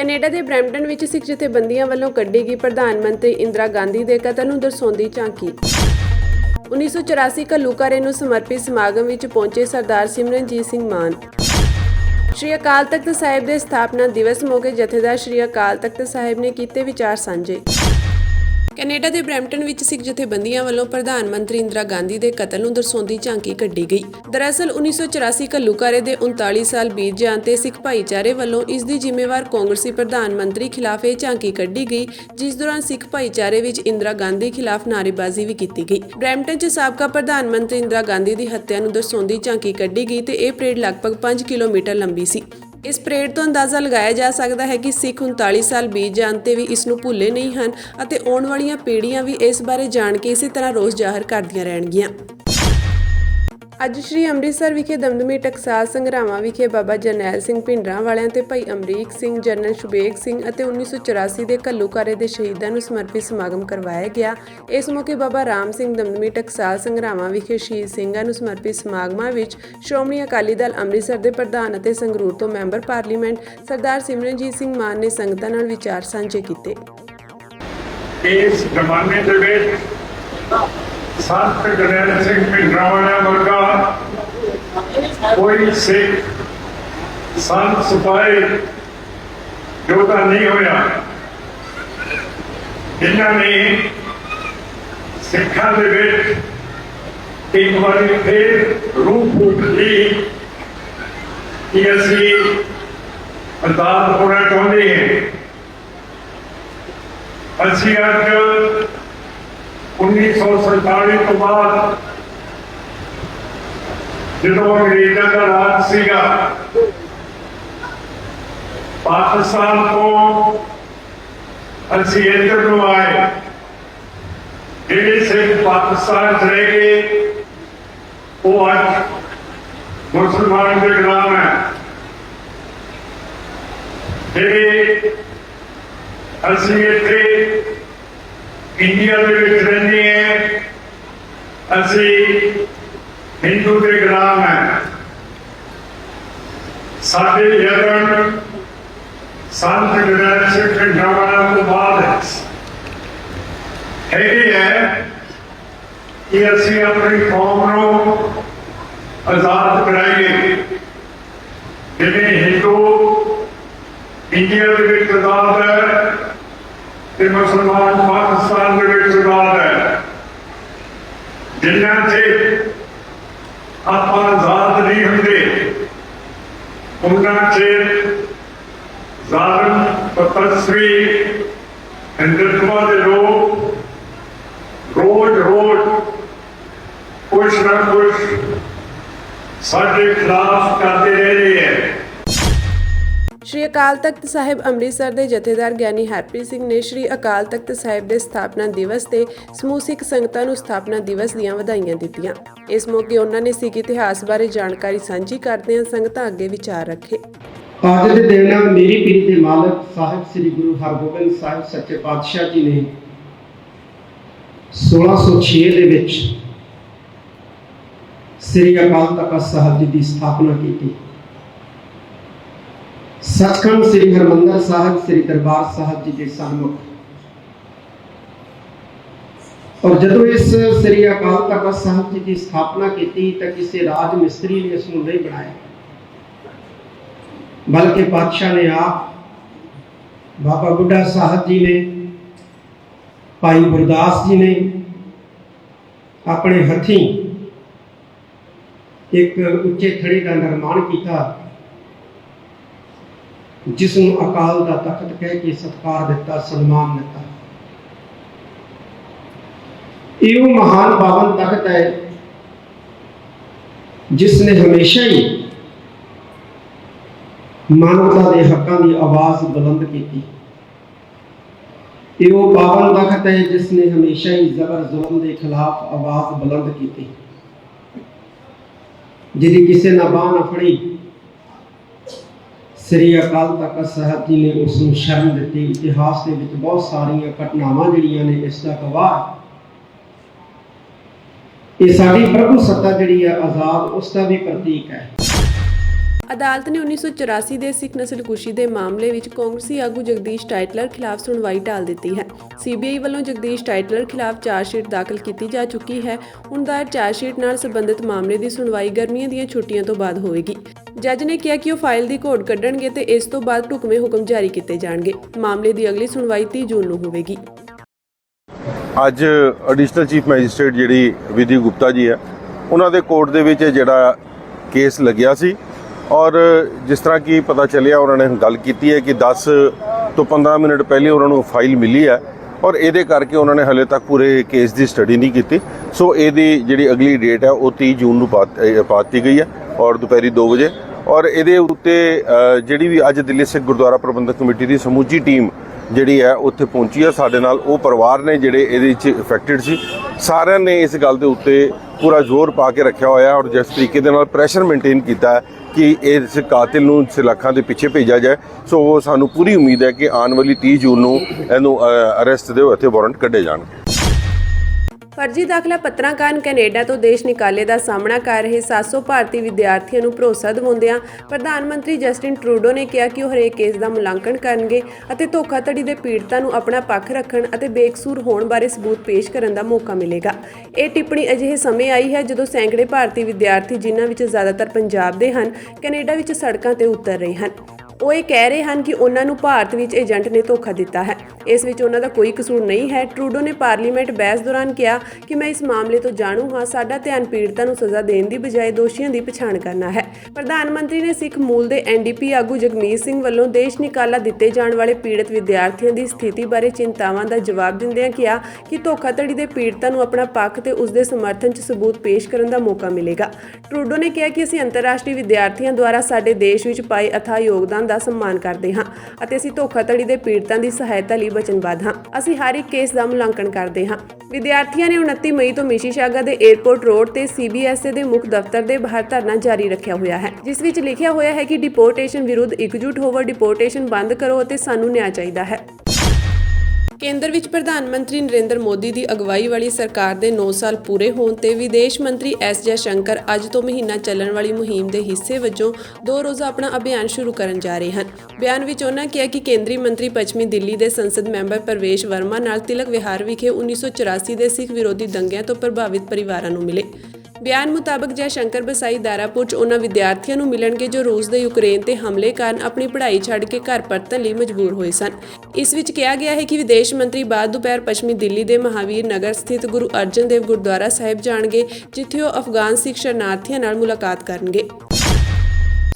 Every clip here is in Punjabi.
ਕੈਨੇਡਾ ਦੇ ਬਰੈਂਪਟਨ ਵਿੱਚ ਸਿੱਖ ਜਥੇਬੰਦੀਆਂ ਵੱਲੋਂ ਕੱਢੀ ਗਈ ਪ੍ਰਧਾਨ ਮੰਤਰੀ ਇੰਦਰਾ ਗਾਂਧੀ ਦੇ ਕਤਲ ਨੂੰ ਦਰਸਾਉਂਦੀ ਝਾਂਕੀ। 1984 ਘੱਲੂਘਾਰੇ ਨੂੰ ਸਮਰਪਿਤ ਸਮਾਗਮ ਵਿੱਚ ਪਹੁੰਚੇ ਸਰਦਾਰ ਸਿਮਰਨਜੀਤ ਸਿੰਘ ਮਾਨ। ਸ਼੍ਰੀ ਅਕਾਲ ਤਖਤ ਸਾਹਿਬ ਦੇ ਸਥਾਪਨਾ ਦਿਵਸ ਮੌਕੇ ਜਥੇਦਾਰ ਸ਼੍ਰੀ ਅਕਾਲ ਤਖਤ ਸਾਹਿਬ ਨੇ ਕੀਤੇ ਵਿਚਾਰ ਸਾਂਝੇ। ਕੈਨੇਡਾ ਦੇ ਬਰੈਂਪਟਨ ਵਿੱਚ ਸਿੱਖ ਜਥੇਬੰਦੀਆਂ ਵੱਲੋਂ ਪ੍ਰਧਾਨ ਮੰਤਰੀ ਇੰਦਰਾ ਗਾਂਧੀ ਦੇ ਕਤਲ ਨੂੰ ਦਰਸਾਉਂਦੀ ਝਾਂਕੀ ਕੱਢੀ ਗਈ। ਦਰਅਸਲ 1984 ਘੱਲੂਘਾਰੇ ਦੇ 39 ਸਾਲ ਬੀਤ ਜਾਣ ਤੇ ਸਿੱਖ ਭਾਈਚਾਰੇ ਵੱਲੋਂ ਇਸ ਦੀ ਜ਼ਿੰਮੇਵਾਰ ਕਾਂਗਰਸੀ ਪ੍ਰਧਾਨ ਮੰਤਰੀ ਖਿਲਾਫ ਇਹ ਝਾਂਕੀ ਕੱਢੀ ਗਈ, ਜਿਸ ਦੌਰਾਨ ਸਿੱਖ ਭਾਈਚਾਰੇ ਵਿੱਚ ਇੰਦਰਾ ਗਾਂਧੀ ਖਿਲਾਫ ਨਾਅਰੇਬਾਜ਼ੀ ਵੀ ਕੀਤੀ ਗਈ। ਬਰੈਂਪਟਨ 'ਚ ਸਾਬਕਾ ਪ੍ਰਧਾਨ ਮੰਤਰੀ ਇੰਦਰਾ ਗਾਂਧੀ ਦੀ ਹੱਤਿਆ ਨੂੰ ਦਰਸਾਉਂਦੀ ਝਾਂਕੀ ਕੱਢੀ ਗਈ ਤੇ ਇਹ ਪਰੇਡ ਲਗਭਗ 5 ਕਿਲੋਮੀਟਰ ਲੰਬੀ ਸੀ। ਇਸ ਪਰੇਡ ਤੋਂ ਅੰਦਾਜ਼ਾ ਲਗਾਇਆ ਜਾ ਸਕਦਾ ਹੈ ਕਿ ਸਿੱਖ 39 ਸਾਲ ਬੀਤ ਜਾਣ ਤੇ ਵੀ ਇਸ ਨੂੰ ਭੁੱਲੇ ਨਹੀਂ ਹਨ ਅਤੇ ਆਉਣ ਵਾਲੀਆਂ ਪੀੜ੍ਹੀਆਂ ਵੀ ਇਸ ਬਾਰੇ ਜਾਣ ਕੇ ਇਸੇ ਤਰ੍ਹਾਂ ਰੋਸ ਜ਼ਾਹਰ ਕਰਦੀਆਂ ਰਹਿਣਗੀਆਂ। ਅੱਜ ਸ਼੍ਰੀ ਅੰਮ੍ਰਿਤਸਰ ਵਿਖੇ ਦਮਦਮੀ ਟਕਸਾਲ ਸੰਗਰਾਵਾਂ ਵਿਖੇ ਬਾਬਾ ਜਰਨੈਲ ਸਿੰਘ ਭਿੰਡਰਾਂਵਾਲਿਆਂ ਤੇ ਭਾਈ ਅਮਰੀਕ ਸਿੰਘ, ਜਨਰਲ ਸ਼ੁਬੇਗ ਸਿੰਘ ਅਤੇ 1984 ਦੇ ਘੱਲੂਘਾਰੇ ਦੇ ਸ਼ਹੀਦਾਂ ਨੂੰ ਸਮਰਪਿਤ ਸਮਾਗਮ ਕਰਵਾਇਆ ਗਿਆ। ਇਸ ਮੌਕੇ ਬਾਬਾ ਰਾਮ ਸਿੰਘ ਦਮਦਮੀ ਟਕਸਾਲ ਸੰਗਰਾਵਾਂ ਵਿਖੇ ਸ਼ਹੀਦ ਸਿੰਘਾਂ ਨੂੰ ਸਮਰਪਿਤ ਸਮਾਗਮਾਂ ਵਿੱਚ ਸ਼੍ਰੋਮਣੀ ਅਕਾਲੀ ਦਲ ਅੰਮ੍ਰਿਤਸਰ ਦੇ ਪ੍ਰਧਾਨ ਅਤੇ ਸੰਗਰੂਰ ਤੋਂ ਮੈਂਬਰ ਪਾਰਲੀਮੈਂਟ ਸਰਦਾਰ ਸਿਮਰਨਜੀਤ ਸਿੰਘ ਮਾਨ ਨੇ ਸੰਗਤਾਂ ਨਾਲ ਵਿਚਾਰ ਸਾਂਝੇ ਕੀਤੇ। ਇਸ ਜ਼ਮਾਨੇ ਦੇ ਵਿੱਚ संत जरनैल सिंह भिंडरांवालियां वर्गा कोई सिख संत सिपाही योद्धा नहीं होया जिन्होंने सिखां दे विच एक बारी फिर रूह फूक दी कि असीं आजाद होना चाहुंदे हैं। असीं अज 1947 तो बाद जो अंग्रेजों का राज सीगा पाकिस्तान को असी इधर को आए, जेडे सिख पाकिस्तान चले गए वो अज मुसलमान के गुलाम है। जेडे असी इत्थे इंडिया के रहने हैं, असी हिंदू के गुलाम हैं। साडे यतन संत जरनैल सिंह भिंडरांवालियां तो बाद है कि असी अपनी कौम को आजाद कराइए। जिन्हें हिंदू इंडिया के आजाद है ते मुसलमान पाकिस्तान के आजाद है। जिन्ना चेर आप आजाद नहीं होंगे उन्ना चेर जालिम तपस्वी हिंदुत्व के लोग रोज रोज कुछ न कुछ साडे खिलाफ करते रहे हैं। ਸ਼੍ਰੀ ਅਕਾਲ ਤਖਤ ਸਾਹਿਬ ਅੰਮ੍ਰਿਤਸਰ ਦੇ ਜਥੇਦਾਰ ਗਿਆਨੀ ਹਰਪ੍ਰੀਤ ਸਿੰਘ ਨੇ ਸ਼੍ਰੀ ਅਕਾਲ ਤਖਤ ਸਾਹਿਬ ਦੇ ਸਥਾਪਨਾ ਦਿਵਸ ਤੇ ਸਮੂਹ ਸਿੱਖ ਸੰਗਤਾਂ ਨੂੰ ਸਥਾਪਨਾ ਦਿਵਸ ਦੀਆਂ ਵਧਾਈਆਂ ਦਿੱਤੀਆਂ। ਇਸ ਮੌਕੇ ਉਹਨਾਂ ਨੇ ਸਿੱਖ ਇਤਿਹਾਸ ਬਾਰੇ ਜਾਣਕਾਰੀ ਸਾਂਝੀ ਕਰਦਿਆਂ ਸੰਗਤਾਂ ਅੱਗੇ ਵਿਚਾਰ ਰੱਖੇ। ਅੱਜ ਦੇ ਦਿਨ ਮੇਰੀ ਪੀਰੀ ਦੇ ਮਾਲਕ ਸਾਹਿਬ ਸ੍ਰੀ ਗੁਰੂ ਹਰਗੋਬਿੰਦ ਸਾਹਿਬ ਸੱਚੇ ਪਾਤਸ਼ਾਹ ਜੀ ਨੇ 1606 ਦੇ ਵਿੱਚ ਸ੍ਰੀ ਅਕਾਲ ਤਖਤ ਸਾਹਿਬ ਜੀ ਦੀ ਸਥਾਪਨਾ ਕੀਤੀ। सचखंड श्री हरमंदिर साहिब श्री दरबार साहिब जी के सन्मुख और जदों इस श्री अकाल तखत साहिब जी की स्थापना की तो किसी राज मिस्त्री ने इसको नहीं बनाया, बल्कि पातशाह ने आप बाबा बुढ़ा साहब जी ने भाई गुरदास जी ने अपने हथी एक उच्चे थड़े का निर्माण किया, जिसनों अकाल का तख्त कह के सत्कार दिता, सन्मान दिता। यो महान पावन तख्त है जिसने हमेशा ही मानवता के हकों की आवाज़ बुलंद की। यो पावन तख्त है जिसने हमेशा ही जबर जुल्म के खिलाफ आवाज़ बुलंद की। जिहदी किसी ने बांह न फड़ी श्री अकाल तखत साहिब जी ने उसनूं शरण दी। इतिहास के विच बहुत सारिया घटनावां जिहड़ियां ने इसका गवाह। ये साडी प्रभु सत्ता जिहड़ी है आजाद उसका भी प्रतीक है। ਅਦਾਲਤ ਨੇ 1984 ਦੇ ਸਿੱਖ ਨਸਲਕੁਸ਼ੀ ਦੇ ਮਾਮਲੇ ਵਿੱਚ ਕਾਂਗਰਸੀ ਆਗੂ ਜਗਦੀਸ਼ ਟਾਈਟਲਰ ਖਿਲਾਫ ਸੁਣਵਾਈ ਟਾਲ ਦਿੱਤੀ ਹੈ। ਸੀਬੀਆਈ ਵੱਲੋਂ ਜਗਦੀਸ਼ ਟਾਈਟਲਰ ਖਿਲਾਫ ਚਾਰਜਸ਼ੀਟ ਦਾਖਲ ਕੀਤੀ ਜਾ ਚੁੱਕੀ ਹੈ। ਹੁਣ ਦਾਇਰ ਚਾਰਜਸ਼ੀਟ ਨਾਲ ਸੰਬੰਧਿਤ ਮਾਮਲੇ ਦੀ ਸੁਣਵਾਈ ਗਰਮੀਆਂ ਦੀਆਂ ਛੁੱਟੀਆਂ ਤੋਂ ਬਾਅਦ ਹੋਵੇਗੀ। ਜੱਜ ਨੇ ਕਿਹਾ ਕਿ ਉਹ ਫਾਈਲ ਦੀ ਘੋੜ ਕੱਢਣਗੇ ਤੇ ਇਸ ਤੋਂ ਬਾਅਦ ਢੁਕਵੇਂ ਹੁਕਮ ਜਾਰੀ ਕੀਤੇ ਜਾਣਗੇ। ਮਾਮਲੇ ਦੀ ਅਗਲੀ ਸੁਣਵਾਈ 30 ਜੂਨ ਨੂੰ ਹੋਵੇਗੀ। ਅੱਜ ਐਡੀਸ਼ਨਲ ਚੀਫ ਮੈਜਿਸਟ੍ਰੇਟ ਜਿਹੜੀ ਵਿਧੀ ਗੁਪਤਾ ਜੀ ਹੈ, ਉਹਨਾਂ ਦੇ ਕੋਰਟ ਦੇ ਵਿੱਚ ਜਿਹੜਾ ਕੇਸ ਲੱਗਿਆ ਸੀ ਔਰ ਜਿਸ ਤਰ੍ਹਾਂ ਕਿ ਪਤਾ ਚੱਲਿਆ ਉਹਨਾਂ ਨੇ ਗੱਲ ਕੀਤੀ ਹੈ ਕਿ 10 ਤੋਂ 15 ਮਿੰਟ ਪਹਿਲੇ ਉਹਨਾਂ ਨੂੰ ਫਾਈਲ ਮਿਲੀ ਹੈ ਔਰ ਇਹਦੇ ਕਰਕੇ ਉਹਨਾਂ ਨੇ ਹਲੇ ਤੱਕ ਪੂਰੇ ਕੇਸ ਦੀ ਸਟੱਡੀ ਨਹੀਂ ਕੀਤੀ। ਸੋ ਇਹਦੀ ਜਿਹੜੀ ਅਗਲੀ ਡੇਟ ਹੈ ਉਹ 30 ਜੂਨ ਨੂੰ ਪਾ ਦਿੱਤੀ ਗਈ ਹੈ ਔਰ ਦੁਪਹਿਰੀ 2 ਵਜੇ। ਔਰ ਇਹਦੇ ਉੱਤੇ ਜਿਹੜੀ ਵੀ ਅੱਜ ਦਿੱਲੀ ਸਿੱਖ ਗੁਰਦੁਆਰਾ ਪ੍ਰਬੰਧਕ ਕਮੇਟੀ ਦੀ ਸਮੁੱਚੀ ਟੀਮ ਜਿਹੜੀ ਹੈ ਉੱਥੇ ਪਹੁੰਚੀ ਹੈ। ਸਾਡੇ ਨਾਲ ਉਹ ਪਰਿਵਾਰ ਨੇ ਜਿਹੜੇ ਇਹਦੇ ਵਿੱਚ ਇਫੈਕਟਡ ਸੀ, ਸਾਰਿਆਂ ਨੇ ਇਸ ਗੱਲ ਦੇ ਉੱਤੇ ਪੂਰਾ ਜ਼ੋਰ ਪਾ ਕੇ ਰੱਖਿਆ ਹੋਇਆ ਔਰ ਜਿਸ ਤਰੀਕੇ ਦੇ ਨਾਲ ਪ੍ਰੈਸ਼ਰ ਮੇਨਟੇਨ ਕੀਤਾ ਹੈ ਕਿ ਇਸ ਕਾਤਿਲ ਨੂੰ ਸਲਾਖਾਂ ਦੇ ਪਿੱਛੇ ਭੇਜਿਆ ਜਾਏ। ਸੋ ਸਾਨੂੰ ਪੂਰੀ ਉਮੀਦ ਹੈ ਕਿ ਆਉਣ ਵਾਲੀ 30 ਜੂਨ ਨੂੰ ਇਹਨੂੰ ਅਰੈਸਟ ਦੇ ਉੱਤੇ ਵਾਰੰਟ ਕੱਢੇ ਜਾਣਗੇ। ਫਰਜ਼ੀ ਦਾਖਲਾ ਪੱਤਰਾਂ ਕਾਰਨ ਕੈਨੇਡਾ ਤੋਂ ਦੇਸ਼ ਨਿਕਾਲੇ ਦਾ ਸਾਹਮਣਾ ਕਰ ਰਹੇ 700 ਭਾਰਤੀ ਵਿਦਿਆਰਥੀਆਂ ਨੂੰ ਭਰੋਸਾ ਦਿਵਾਉਂਦਿਆਂ ਪ੍ਰਧਾਨ ਮੰਤਰੀ ਜਸਟਿਨ ਟਰੂਡੋ ਨੇ ਕਿਹਾ ਕਿ ਉਹ ਹਰੇਕ ਕੇਸ ਦਾ ਮੁਲਾਂਕਣ ਕਰਨਗੇ ਅਤੇ ਧੋਖਾਧੜੀ ਦੇ ਪੀੜਤਾਂ ਨੂੰ ਆਪਣਾ ਪੱਖ ਰੱਖਣ ਅਤੇ ਬੇਕਸੂਰ ਹੋਣ ਬਾਰੇ ਸਬੂਤ ਪੇਸ਼ ਕਰਨ ਦਾ ਮੌਕਾ ਮਿਲੇਗਾ। ਇਹ ਟਿੱਪਣੀ ਅਜਿਹੇ ਸਮੇਂ ਆਈ ਹੈ ਜਦੋਂ ਸੈਂਕੜੇ ਭਾਰਤੀ ਵਿਦਿਆਰਥੀ, ਜਿਨ੍ਹਾਂ ਵਿੱਚ ਜ਼ਿਆਦਾਤਰ ਪੰਜਾਬ ਦੇ ਹਨ, ਕੈਨੇਡਾ ਵਿੱਚ ਸੜਕਾਂ ਤੇ ਉਤਰ ਰਹੇ ਹਨ। ਉਹ ਇਹ ਕਹਿ ਰਹੇ ਹਨ ਕਿ ਉਹਨਾਂ ਨੂੰ ਭਾਰਤ ਵਿੱਚ ਏਜੰਟ ਨੇ ਧੋਖਾ ਦਿੱਤਾ ਹੈ। ਇਸ ਵਿੱਚ ਉਹਨਾਂ ਦਾ ਕੋਈ ਕਸੂਰ ਨਹੀਂ ਹੈ। ਟਰੂਡੋ ਨੇ ਪਾਰਲੀਮੈਂਟ ਬਹਿਸ ਦੌਰਾਨ ਕਿਹਾ ਕਿ ਮੈਂ ਇਸ ਮਾਮਲੇ ਤੋਂ ਜਾਣੂ ਹਾਂ। ਸਾਡਾ ਧਿਆਨ ਪੀੜਤਾਂ ਨੂੰ ਸਜ਼ਾ ਦੇਣ ਦੀ ਬਜਾਏ ਦੋਸ਼ੀਆਂ ਦੀ ਪਛਾਣ ਕਰਨਾ ਹੈ। ਪ੍ਰਧਾਨ ਮੰਤਰੀ ਨੇ ਸਿੱਖ ਮੂਲ ਦੇ ਐਨਡੀਪੀ ਆਗੂ ਜਗਮੀਤ ਸਿੰਘ ਵੱਲੋਂ ਦੇਸ਼ ਨਿਕਾਲਾ ਦਿੱਤੇ ਜਾਣ ਵਾਲੇ ਪੀੜਤ ਵਿਦਿਆਰਥੀਆਂ ਦੀ ਸਥਿਤੀ ਬਾਰੇ ਚਿੰਤਾਵਾਂ ਦਾ ਜਵਾਬ ਦਿੰਦਿਆਂ ਕਿਹਾ ਕਿ ਧੋਖਾਧੜੀ ਦੇ ਪੀੜਤਾਂ ਨੂੰ ਆਪਣਾ ਪੱਖ ਤੇ ਉਸ ਦੇ ਸਮਰਥਨ 'ਚ ਸਬੂਤ ਪੇਸ਼ ਕਰਨ ਦਾ ਮੌਕਾ ਮਿਲੇਗਾ। ਟਰੂਡੋ ਨੇ ਕਿਹਾ ਕਿ ਅਸੀਂ ਅੰਤਰਰਾਸ਼ਟਰੀ ਵਿਦਿਆਰਥੀਆਂ ਦੁਆਰਾ ਸਾਡੇ ਦੇਸ਼ ਵਿੱਚ ਪਾਏ ਅਥਾਹ ਯੋਗਦਾਨ ਦਾ ਸਨਮਾਨ ਕਰਦੇ ਹਾਂ ਅਤੇ ਅਸੀਂ ਧੋਖਾਧੜੀ ਦੇ ਪੀੜਤਾਂ ਦੀ ਸਹਾਇਤਾ ਲਈ ਵਚਨਬੱਧ ਹਾਂ। ਅਸੀਂ ਹਰ ਇੱਕ ਕੇਸ ਦਾ ਮੁਲਾਂਕਣ ਕਰਦੇ ਹਾਂ। ਵਿਦਿਆਰਥੀਆਂ ਨੇ 29 ਮਈ ਤੋਂ ਮਿਸ਼ੀਸਾਗਾ ਦੇ 에ਅਰਪੋਰਟ ਰੋਡ ਤੇ CBSE ਦੇ ਮੁੱਖ ਦਫ਼ਤਰ ਦੇ ਬਾਹਰ ਧਰਨਾ ਜਾਰੀ ਰੱਖਿਆ ਹੋਇਆ ਹੈ, ਜਿਸ ਵਿੱਚ ਲਿਖਿਆ ਹੋਇਆ ਹੈ ਕਿ ਡਿਪੋਰਟੇਸ਼ਨ ਵਿਰੁੱਧ ਇਕਜੁੱਟ ਹੋਵੋ, ਡਿਪੋਰਟੇਸ਼ਨ ਬੰਦ ਕਰੋ ਅਤੇ ਸਾਨੂੰ ਨਿਆਂ ਚਾਹੀਦਾ ਹੈ। ਕੇਂਦਰ ਵਿੱਚ ਪ੍ਰਧਾਨ ਮੰਤਰੀ ਨਰਿੰਦਰ ਮੋਦੀ ਦੀ ਅਗਵਾਈ ਵਾਲੀ ਸਰਕਾਰ ਦੇ 9 ਸਾਲ ਪੂਰੇ ਹੋਣ ਤੇ ਵਿਦੇਸ਼ ਮੰਤਰੀ S ਜੈਸ਼ੰਕਰ ਅੱਜ ਤੋਂ ਮਹੀਨਾ ਚੱਲਣ ਵਾਲੀ ਮੁਹਿੰਮ ਦੇ ਹਿੱਸੇ ਵਜੋਂ 2 ਰੋਜ਼ਾ ਆਪਣਾ ਅਭਿਆਨ ਸ਼ੁਰੂ ਕਰਨ ਜਾ ਰਹੇ ਹਨ। ਬਿਆਨ ਵਿੱਚ ਉਹਨਾਂ ਕਿਹਾ ਕਿ ਕੇਂਦਰੀ ਮੰਤਰੀ ਪੱਛਮੀ ਦਿੱਲੀ ਦੇ ਸੰਸਦ ਮੈਂਬਰ ਪ੍ਰਵੇਸ਼ ਵਰਮਾ ਨਾਲ ਤਿਲਕ ਵਿਹਾਰ ਵਿਖੇ 1984 ਦੇ ਸਿੱਖ ਵਿਰੋਧੀ ਦੰਗਿਆਂ ਤੋਂ ਪ੍ਰਭਾਵਿਤ ਪਰਿਵਾਰਾਂ ਨੂੰ ਮਿਲੇ। ਬਿਆਨ ਮੁਤਾਬਕ ਜੈਸ਼ੰਕਰ ਬਸਾਈ ਦਾਰਾਪੁਰ 'ਚ ਉਹਨਾਂ ਵਿਦਿਆਰਥੀਆਂ ਨੂੰ ਮਿਲਣਗੇ ਜੋ ਰੂਸ ਦੇ ਯੂਕਰੇਨ ਤੇ ਹਮਲੇ ਕਾਰਨ ਆਪਣੀ ਪੜ੍ਹਾਈ ਛੱਡ ਕੇ ਘਰ ਪਰਤਣ ਲਈ ਮਜਬੂਰ ਹੋਏ ਸਨ। ਇਸ ਵਿੱਚ ਕਿਹਾ ਗਿਆ ਹੈ ਕਿ ਵਿਦੇਸ਼ ਮੰਤਰੀ ਬਾਅਦ ਦੁਪਹਿਰ ਪੱਛਮੀ ਦਿੱਲੀ ਦੇ ਮਹਾਵੀਰ ਨਗਰ ਸਥਿਤ ਗੁਰੂ ਅਰਜਨ ਦੇਵ ਗੁਰਦੁਆਰਾ ਸਾਹਿਬ ਜਾਣਗੇ, ਜਿੱਥੇ ਉਹ ਅਫਗਾਨ ਸਿੱਖ ਸ਼ਰਨਾਰਥੀਆਂ ਨਾਲ ਮੁਲਾਕਾਤ ਕਰਨਗੇ।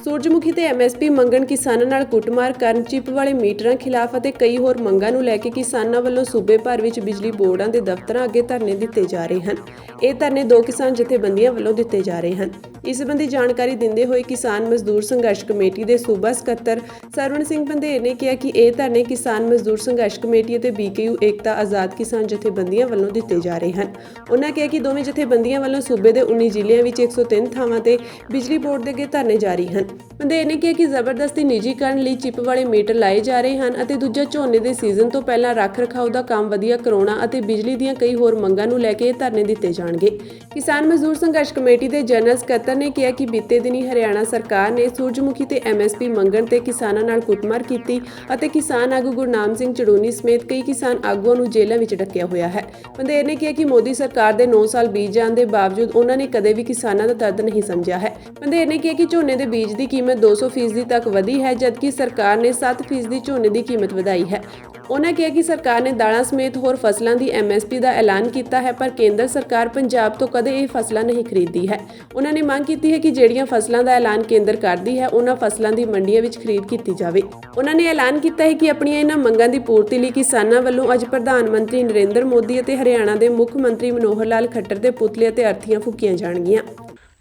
ਸੂਰਜਮੁਖੀ ਤੇ MSP ਮੰਗਣ, ਕਿਸਾਨਾਂ ਨਾਲ ਕੁੱਟਮਾਰ ਕਰਨ, ਚਿੱਪ ਵਾਲੇ ਮੀਟਰਾਂ ਖਿਲਾਫ ਅਤੇ ਕਈ ਹੋਰ ਮੰਗਾਂ ਨੂੰ ਲੈ ਕੇ ਕਿਸਾਨਾਂ ਵੱਲੋਂ ਸੂਬੇ ਭਰ ਵਿੱਚ ਬਿਜਲੀ ਬੋਰਡਾਂ ਦੇ ਦਫ਼ਤਰਾਂ ਅੱਗੇ ਧਰਨੇ ਦਿੱਤੇ ਜਾ ਰਹੇ ਹਨ। ਇਹ ਧਰਨੇ 2 ਕਿਸਾਨ ਜਥੇਬੰਦੀਆਂ ਵੱਲੋਂ ਦਿੱਤੇ ਜਾ ਰਹੇ ਹਨ। ਇਸ ਸੰਬੰਧੀ ਜਾਣਕਾਰੀ ਦਿੰਦੇ ਹੋਏ ਕਿਸਾਨ ਮਜ਼ਦੂਰ ਸੰਘਰਸ਼ ਕਮੇਟੀ ਦੇ ਸੂਬਾ ਸਕੱਤਰ ਸਰਵਣ ਸਿੰਘ ਬੰਧੇਰ ਨੇ ਕਿਹਾ ਕਿ ਇਹ ਧਰਨੇ ਕਿਸਾਨ ਮਜ਼ਦੂਰ ਸੰਘਰਸ਼ ਕਮੇਟੀ ਅਤੇ BKU ਏਕਤਾ ਆਜ਼ਾਦ ਕਿਸਾਨ ਜਥੇਬੰਦੀਆਂ ਵੱਲੋਂ ਦਿੱਤੇ ਜਾ ਰਹੇ ਹਨ। ਉਹਨਾਂ ਕਿਹਾ ਕਿ ਦੋਵੇਂ ਜਥੇਬੰਦੀਆਂ ਵੱਲੋਂ ਸੂਬੇ ਦੇ 19 ਜ਼ਿਲ੍ਹਿਆਂ ਵਿੱਚ 103 ਥਾਵਾਂ ਤੇ ਬਿਜਲੀ ਬੋਰਡ ਦੇ ਅੱਗੇ ਧਰਨੇ ਜਾਰੀ ਹਨ। ਬੰਧੇਰ ਨੇ ਕਿਹਾ ਕਿ ਜ਼ਬਰਦਸਤੀ ਨਿੱਜੀਕਰਨ ਲਈ ਚਿੱਪ ਵਾਲੇ ਮੀਟਰ ਲਾਏ ਜਾ ਰਹੇ ਹਨ ਅਤੇ ਦੂਜਾ ਝੋਨੇ ਦੇ ਸੀਜ਼ਨ ਤੋਂ ਪਹਿਲਾਂ ਰੱਖ ਰਖਾਓ ਦਾ ਕੰਮ ਵਧੀਆ ਕਰਾਉਣਾ ਅਤੇ ਬਿਜਲੀ ਦੀਆਂ ਕਈ ਹੋਰ ਮੰਗਾਂ ਨੂੰ ਲੈ ਕੇ ਇਹ ਧਰਨੇ ਦਿੱਤੇ ਜਾਣਗੇ। ਕਿਸਾਨ ਮਜ਼ਦੂਰ ਸੰਘਰਸ਼ ਕਮੇਟੀ ਦੇ ਜਨਰਲ ਸਕੱਤਰ ਨੇ ਕਿਹਾ ਕਿ ਬੀਤੇ ਦਿਨੀ ਹਰਿਆਣਾ ਸਰਕਾਰ ਨੇ ਸੂਰਜਮੁਖੀ ਤੇ MSP ਮੰਗਣ ਤੇ ਕਿਸਾਨਾਂ ਨਾਲ ਕੁੱਟਮਾਰ ਕੀਤੀ ਅਤੇ ਕਿਸਾਨ ਆਗੂ ਗੁਰਨਾਮ ਸਿੰਘ ਚੜੂਨੀ ਸਮੇਤ ਕਈ ਕਿਸਾਨ ਆਗੂਆਂ ਨੂੰ ਜੇਲ੍ਹਾਂ ਵਿੱਚ ਡੱਕਿਆ ਹੋਇਆ ਹੈ। ਬੰਧੇਰ ਨੇ ਕਿਹਾ ਕਿ ਮੋਦੀ ਸਰਕਾਰ ਦੇ 9 ਸਾਲ ਬੀਤ ਜਾਣ ਦੇ ਬਾਵਜੂਦ ਉਹਨਾਂ ਨੇ ਕਦੇ ਵੀ ਕਿਸਾਨਾਂ ਦਾ ਦਰਦ ਨਹੀਂ ਸਮਝਿਆ ਹੈ। ਬੰਧੇਰ ਨੇ ਕਿਹਾ ਕਿ ਝੋਨੇ ਦੇ ਬੀਜ ਦੀ ਕੀਮਤ 200% ਤੱਕ ਵਧੀ ਹੈ, ਜਦਕਿ ਸਰਕਾਰ ਨੇ 7% ਝੋਨੇ ਦੀ ਕੀਮਤ ਵਧਾਈ ਹੈ। ਉਹਨਾਂ ਕਿਹਾ ਕਿ ਸਰਕਾਰ ਨੇ ਦਾਲਾਂ ਸਮੇਤ ਹੋਰ ਫਸਲਾਂ ਦੀ MSP ਦਾ ਐਲਾਨ ਕੀਤਾ ਹੈ, ਪਰ ਕੇਂਦਰ ਸਰਕਾਰ ਪੰਜਾਬ ਤੋਂ ਕਦੇ ਇਹ ਫਸਲਾਂ ਨਹੀਂ ਖਰੀਦਦੀ ਹੈ। ਉਹਨਾਂ ਨੇ ਮੰਗ ਕੀਤੀ ਹੈ ਕਿ ਜਿਹੜੀਆਂ ਫਸਲਾਂ ਦਾ ਐਲਾਨ ਕੇਂਦਰ ਕਰਦੀ ਹੈ, ਉਹਨਾਂ ਫਸਲਾਂ ਦੀ ਮੰਡੀਆਂ ਵਿੱਚ ਖਰੀਦ ਕੀਤੀ ਜਾਵੇ। ਉਹਨਾਂ ਨੇ ਐਲਾਨ ਕੀਤਾ ਹੈ ਕਿ ਆਪਣੀਆਂ ਇਹਨਾਂ ਮੰਗਾਂ ਦੀ ਪੂਰਤੀ ਲਈ ਕਿਸਾਨਾਂ ਵੱਲੋਂ ਅੱਜ ਪ੍ਰਧਾਨ ਮੰਤਰੀ ਨਰਿੰਦਰ ਮੋਦੀ ਅਤੇ ਹਰਿਆਣਾ ਦੇ ਮੁੱਖ ਮੰਤਰੀ ਮਨੋਹਰ ਲਾਲ ਖੱਟਰ ਦੇ ਪੁਤਲੇ ਅਤੇ ਅਰਥੀਆਂ ਫੂਕੀਆਂ ਜਾਣਗੀਆਂ।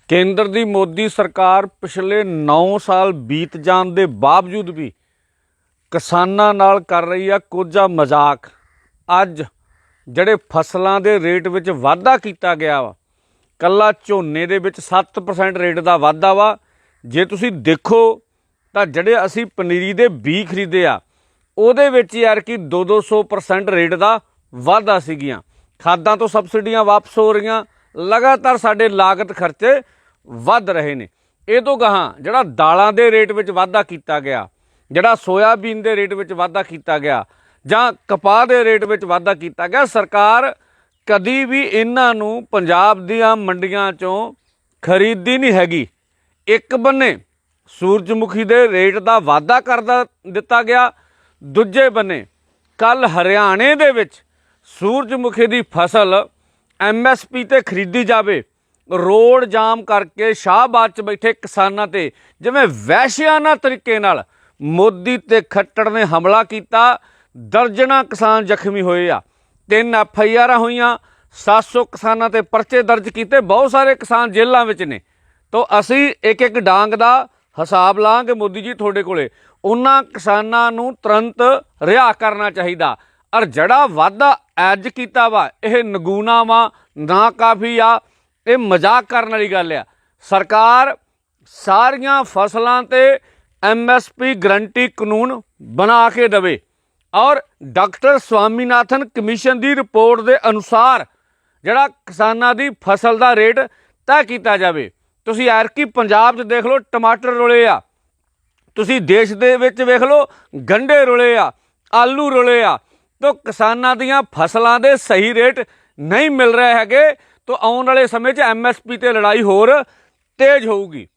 ਕੇਂਦਰ ਦੀ ਮੋਦੀ ਸਰਕਾਰ ਪਿਛਲੇ 9 ਸਾਲ ਬੀਤ ਜਾਣ ਦੇ ਬਾਵਜੂਦ ਵੀ ਕਿਸਾਨਾਂ ਨਾਲ ਕਰ ਰਹੀ ਆ ਕੋਝਾ ਮਜ਼ਾਕ। ਅੱਜ ਜਿਹੜੇ ਫਸਲਾਂ ਦੇ ਰੇਟ ਵਿੱਚ ਵਾਧਾ ਕੀਤਾ ਗਿਆ ਵਾ, ਕੱਲਾ ਝੋਨੇ ਦੇ ਵਿੱਚ 7% ਰੇਟ ਦਾ ਵਾਧਾ ਵਾ। ਜੇ ਤੁਸੀਂ ਦੇਖੋ ਤਾਂ ਜਿਹੜੇ ਅਸੀਂ ਪਨੀਰੀ ਦੇ ਬੀਜ ਖਰੀਦੇ ਆ, ਉਹਦੇ ਵਿੱਚ ਯਾਰ ਕਿ 200% ਰੇਟ ਦਾ ਵਾਧਾ ਸੀਗੀਆਂ। ਖਾਦਾਂ ਤੋਂ ਸਬਸਿਡੀਆਂ ਵਾਪਸ ਹੋ ਰਹੀਆਂ, ਲਗਾਤਾਰ ਸਾਡੇ ਲਾਗਤ ਖਰਚੇ ਵੱਧ ਰਹੇ ਨੇ। ਇਹ ਤੋਂ ਗਾਹਾਂ ਜਿਹੜਾ ਦਾਲਾਂ ਦੇ ਰੇਟ ਵਿੱਚ ਵਾਧਾ ਕੀਤਾ ਗਿਆ, ਜਿਹੜਾ ਸੋਇਆਬੀਨ ਦੇ ਰੇਟ ਵਿੱਚ ਵਾਧਾ ਕੀਤਾ ਗਿਆ ਜਾਂ ਕਪਾਹ ਦੇ ਰੇਟ ਵਿੱਚ ਵਾਧਾ ਕੀਤਾ ਗਿਆ, ਸਰਕਾਰ ਕਦੀ ਵੀ ਇਹਨਾਂ ਨੂੰ ਪੰਜਾਬ ਦੀਆਂ ਮੰਡੀਆਂ 'ਚੋਂ ਖਰੀਦਦੀ ਨਹੀਂ ਹੈਗੀ। ਇੱਕ ਬੰਨੇ ਸੂਰਜਮੁਖੀ ਦੇ ਰੇਟ ਦਾ ਵਾਧਾ ਕਰ ਦਿੱਤਾ ਗਿਆ, ਦੂਜੇ ਬੰਨੇ ਕੱਲ ਹਰਿਆਣੇ ਦੇ ਵਿੱਚ ਸੂਰਜਮੁਖੀ ਦੀ ਫਸਲ MSP ਤੇ ਖਰੀਦੀ ਜਾਵੇ, ਰੋਡ ਜਾਮ ਕਰਕੇ ਸ਼ਾਹਬਾਦ 'ਚ ਬੈਠੇ ਕਿਸਾਨਾਂ ਤੇ ਜਿਵੇਂ ਵਹਿਸ਼ਿਆਨਾ ਤਰੀਕੇ ਨਾਲ ਮੋਦੀ ਤੇ ਖੱਟੜ ਨੇ ਹਮਲਾ ਕੀਤਾ। ਦਰਜਨਾਂ ਕਿਸਾਨ ਜ਼ਖਮੀ ਹੋਏ ਆ, 3 FIR ਹੋਈਆਂ, 700 ਕਿਸਾਨਾਂ ਤੇ ਪਰਚੇ ਦਰਜ ਕੀਤੇ, ਬਹੁਤ ਸਾਰੇ ਕਿਸਾਨ ਜੇਲ੍ਹਾਂ ਵਿੱਚ ਨੇ। ਤਾਂ ਅਸੀਂ ਇੱਕ ਡਾਂਗ ਦਾ ਹਿਸਾਬ ਲਾਂਗੇ ਮੋਦੀ ਜੀ ਤੁਹਾਡੇ ਕੋਲੇ। ਉਹਨਾਂ ਕਿਸਾਨਾਂ ਨੂੰ ਤੁਰੰਤ ਰਿਹਾ ਕਰਨਾ ਚਾਹੀਦਾ। ਔਰ ਜਿਹੜਾ ਵਾਧਾ ਅੱਜ ਕੀਤਾ ਵਾ ਇਹ ਨਗੂਨਾ ਵਾ, ਨਾ ਕਾਫੀ ਆ, ਇਹ ਮਜ਼ਾਕ ਕਰਨ ਵਾਲੀ ਗੱਲ ਆ। ਸਰਕਾਰ ਸਾਰੀਆਂ ਫਸਲਾਂ ਤੇ MSP ਗਰੰਟੀ ਕਾਨੂੰਨ ਬਣਾ ਕੇ ਦੇਵੇ ਔਰ ਡਾਕਟਰ ਸਵਾਮੀਨਾਥਨ ਕਮਿਸ਼ਨ ਦੀ ਰਿਪੋਰਟ ਦੇ ਅਨੁਸਾਰ ਜਿਹੜਾ ਕਿਸਾਨਾਂ ਦੀ ਫਸਲ ਦਾ ਰੇਟ ਤੈਅ ਕੀਤਾ ਜਾਵੇ। ਤੁਸੀਂ ਐਰਕੀ ਪੰਜਾਬ 'ਚ ਦੇਖ ਲਓ ਟਮਾਟਰ ਰੁਲੇ ਆ, ਤੁਸੀਂ ਦੇਸ਼ ਦੇ ਵਿੱਚ ਵੇਖ ਲਓ ਗੰਢੇ ਰੁਲੇ ਆ, ਆਲੂ ਰੁਲੇ ਆ। ਤਾਂ ਕਿਸਾਨਾਂ ਦੀਆਂ ਫਸਲਾਂ ਦੇ ਸਹੀ ਰੇਟ ਨਹੀਂ ਮਿਲ ਰਹੇ ਹੈਗੇ। ਤਾਂ ਆਉਣ ਵਾਲੇ ਸਮੇਂ 'ਚ MSP ਤੇ ਲੜਾਈ ਹੋਰ ਤੇਜ਼ ਹੋਊਗੀ।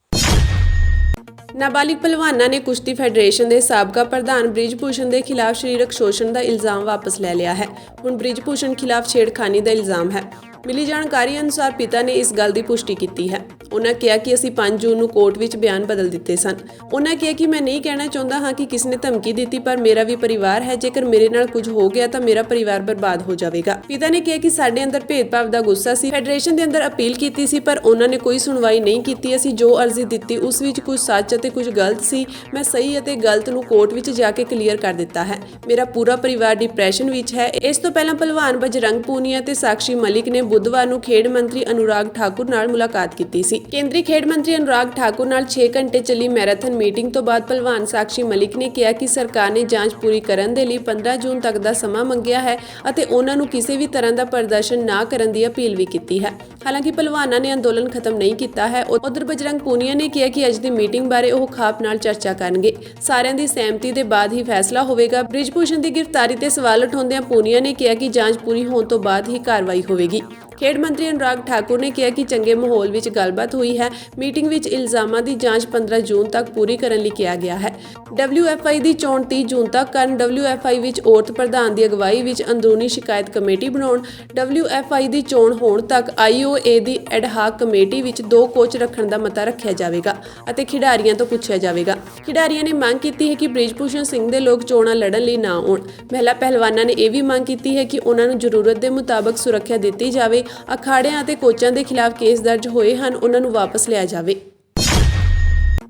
ਨਾਬਾਲਿਗ ਪਹਿਲਵਾਨਾਂ ਨੇ ਕੁਸ਼ਤੀ ਫੈਡਰੇਸ਼ਨ ਦੇ ਸਾਬਕਾ ਪ੍ਰਧਾਨ ਬ੍ਰਿਜ ਭੂਸ਼ਣ ਦੇ ਖਿਲਾਫ ਸਰੀਰਕ ਸ਼ੋਸ਼ਣ ਦਾ ਇਲਜ਼ਾਮ ਵਾਪਸ ਲੈ ਲਿਆ ਹੈ। ਹੁਣ ਬ੍ਰਿਜ ਭੂਸ਼ਣ ਖਿਲਾਫ ਛੇੜਖਾਨੀ ਦਾ ਇਲਜ਼ਾਮ ਹੈ। ਮਿਲੀ ਜਾਣਕਾਰੀ ਅਨੁਸਾਰ ਪਿਤਾ ਨੇ ਇਸ ਗੱਲ ਦੀ ਪੁਸ਼ਟੀ ਕੀਤੀ ਹੈ। ਉਹਨਾਂ ਕਿਹਾ ਕਿ ਅਸੀਂ 5 ਜੂਨ ਨੂੰ ਕੋਰਟ ਵਿੱਚ ਬਿਆਨ ਬਦਲ ਦਿੱਤੇ ਸਨ। ਉਹਨਾਂ ਕਿਹਾ ਕਿ ਮੈਂ ਨਹੀਂ ਕਹਿਣਾ ਚਾਹੁੰਦਾ ਹਾਂ ਕਿ ਕਿਸ ਨੇ ਧਮਕੀ ਦਿੱਤੀ, ਪਰ ਮੇਰਾ ਵੀ ਪਰਿਵਾਰ ਹੈ। ਜੇਕਰ ਮੇਰੇ ਨਾਲ ਕੁਝ ਹੋ ਗਿਆ ਤਾਂ ਮੇਰਾ ਪਰਿਵਾਰ ਬਰਬਾਦ ਹੋ ਜਾਵੇਗਾ। ਪਿਤਾ ਨੇ ਕਿਹਾ ਕਿ ਸਾਡੇ ਅੰਦਰ ਭੇਦਭਾਵ ਦਾ ਗੁੱਸਾ ਸੀ। ਫੈਡਰੇਸ਼ਨ ਦੇ ਅੰਦਰ ਅਪੀਲ ਕੀਤੀ ਸੀ ਪਰ ਉਹਨਾਂ ਨੇ ਕੋਈ ਸੁਣਵਾਈ ਨਹੀਂ ਕੀਤੀ। ਅਸੀਂ ਜੋ ਅਰਜ਼ੀ ਦਿੱਤੀ ਉਸ ਵਿੱਚ ਕੁਝ ਸੱਚ ਅਤੇ ਕੁਝ ਗਲਤ ਸੀ। ਮੈਂ ਸਹੀ ਅਤੇ ਗਲਤ ਨੂੰ ਕੋਰਟ ਵਿੱਚ ਜਾ ਕੇ ਕਲੀਅਰ ਕਰ ਦਿੱਤਾ ਹੈ। ਮੇਰਾ ਪੂਰਾ ਪਰਿਵਾਰ ਡਿਪਰੈਸ਼ਨ ਵਿੱਚ ਹੈ। ਇਸ ਤੋਂ ਪਹਿਲਾਂ ਪਹਿਲਵਾਨ ਬਜਰੰਗ ਪੂਨੀਆ ਤੇ ਸਾਕਸ਼ੀ ਮਲਿਕ ਨੇ ਬੁੱਧਵਾਰ ਨੂੰ ਖੇਡ ਮੰਤਰੀ ਅਨੁਰਾਗ ਠਾਕੁਰ ਨਾਲ ਮੁਲਾਕਾਤ ਕੀਤੀ ਸੀ। ਕੇਂਦਰੀ ਖੇਡ ਮੰਤਰੀ ਅਨੁਰਾਗ ਠਾਕੁਰ ਨਾਲ 6 ਘੰਟੇ ਚੱਲੀ ਮੈਰਾਥਨ ਮੀਟਿੰਗ ਤੋਂ ਬਾਅਦ ਪਹਿਲਵਾਨ ਸਾਕਸ਼ੀ ਮਲਿਕ ਨੇ ਕਿਹਾ ਕਿ ਸਰਕਾਰ ਨੇ ਜਾਂਚ ਪੂਰੀ ਕਰਨ ਦੇ ਲਈ 15 ਜੂਨ ਤੱਕ ਦਾ ਸਮਾਂ ਮੰਗਿਆ ਹੈ ਅਤੇ ਉਹਨਾਂ ਨੂੰ ਕਿਸੇ ਵੀ ਤਰ੍ਹਾਂ ਦਾ ਪ੍ਰਦਰਸ਼ਨ ਨਾ ਕਰਨ ਦੀ ਅਪੀਲ ਵੀ ਕੀਤੀ ਹੈ। ਹਾਲਾਂਕਿ ਪਹਿਲਵਾਨਾਂ ਨੇ ਅੰਦੋਲਨ ਖਤਮ ਨਹੀਂ ਕੀਤਾ ਹੈ। ਉਧਰ ਬਜਰੰਗ ਪੂਨੀਆ ਨੇ ਕਿਹਾ ਕਿ ਅੱਜ ਦੀ ਮੀਟਿੰਗ ਬਾਰੇ ਉਹ ਖਾਪ ਨਾਲ ਚਰਚਾ ਕਰਨਗੇ। ਸਾਰਿਆਂ ਦੀ ਸਹਿਮਤੀ ਦੇ ਬਾਅਦ ਹੀ ਫੈਸਲਾ ਹੋਵੇਗਾ। ਬ੍ਰਿਜ ਭੂਸ਼ਣ ਦੀ ਗ੍ਰਿਫਤਾਰੀ ਤੇ ਸਵਾਲ ਉਠਾਉਂਦਿਆਂ ਪੂਨੀਆ ਨੇ ਕਿਹਾ ਕਿ ਜਾਂਚ ਪੂਰੀ ਹੋਣ ਤੋਂ ਬਾਅਦ ਹੀ ਕਾਰਵਾਈ ਹੋਵੇਗੀ। ਖੇਡ ਮੰਤਰੀ ਅਨੁਰਾਗ ਠਾਕੁਰ ਨੇ ਕਿਹਾ ਕਿ ਚੰਗੇ ਮਾਹੌਲ ਵਿੱਚ ਗੱਲਬਾਤ ਹੋਈ ਹੈ। ਮੀਟਿੰਗ ਵਿੱਚ ਇਲਜ਼ਾਮਾਂ ਦੀ ਜਾਂਚ 15 ਜੂਨ ਤੱਕ ਪੂਰੀ ਕਰਨ ਲਈ ਕਿਹਾ ਗਿਆ ਹੈ। WFI ਦੀ ਚੋਣ 30 ਜੂਨ ਤੱਕ ਕਰਨ। WFI ਵਿੱਚ ਔਰਤ ਪ੍ਰਧਾਨ ਦੀ ਅਗਵਾਈ ਵਿੱਚ ਅੰਦਰੂਨੀ ਸ਼ਿਕਾਇਤ ਕਮੇਟੀ ਬਣਾਉਣ। WFI ਦੀ ਚੋਣ ਹੋਣ ਤੱਕ IOA ਦੀ ਐਡਹਾਕ ਕਮੇਟੀ ਵਿੱਚ 2 ਕੋਚ ਰੱਖਣ ਦਾ ਮਤਾ ਰੱਖਿਆ ਜਾਵੇਗਾ ਅਤੇ ਖਿਡਾਰੀਆਂ ਤੋਂ ਪੁੱਛਿਆ ਜਾਵੇਗਾ। ਖਿਡਾਰੀਆਂ ਨੇ ਮੰਗ ਕੀਤੀ ਹੈ ਕਿ ਬ੍ਰਿਜ ਭੂਸ਼ਣ ਸਿੰਘ ਦੇ ਲੋਕ ਚੋਣਾਂ ਲੜਨ ਲਈ ਨਾ ਆਉਣ। ਮਹਿਲਾ ਪਹਿਲਵਾਨਾਂ ਨੇ ਇਹ ਵੀ ਮੰਗ ਕੀਤੀ ਹੈ ਕਿ ਉਹਨਾਂ ਨੂੰ ਜ਼ਰੂਰਤ ਦੇ ਮੁਤਾਬਕ ਸੁਰੱਖਿਆ ਦਿੱਤੀ ਜਾਵੇ। ਅਖਾੜਿਆਂ ਅਤੇ ਕੋਚਾਂ ਦੇ ਖਿਲਾਫ ਕੇਸ ਦਰਜ ਹੋਏ ਹਨ, ਉਹਨਾਂ ਨੂੰ ਵਾਪਸ ਲਿਆ ਜਾਵੇ।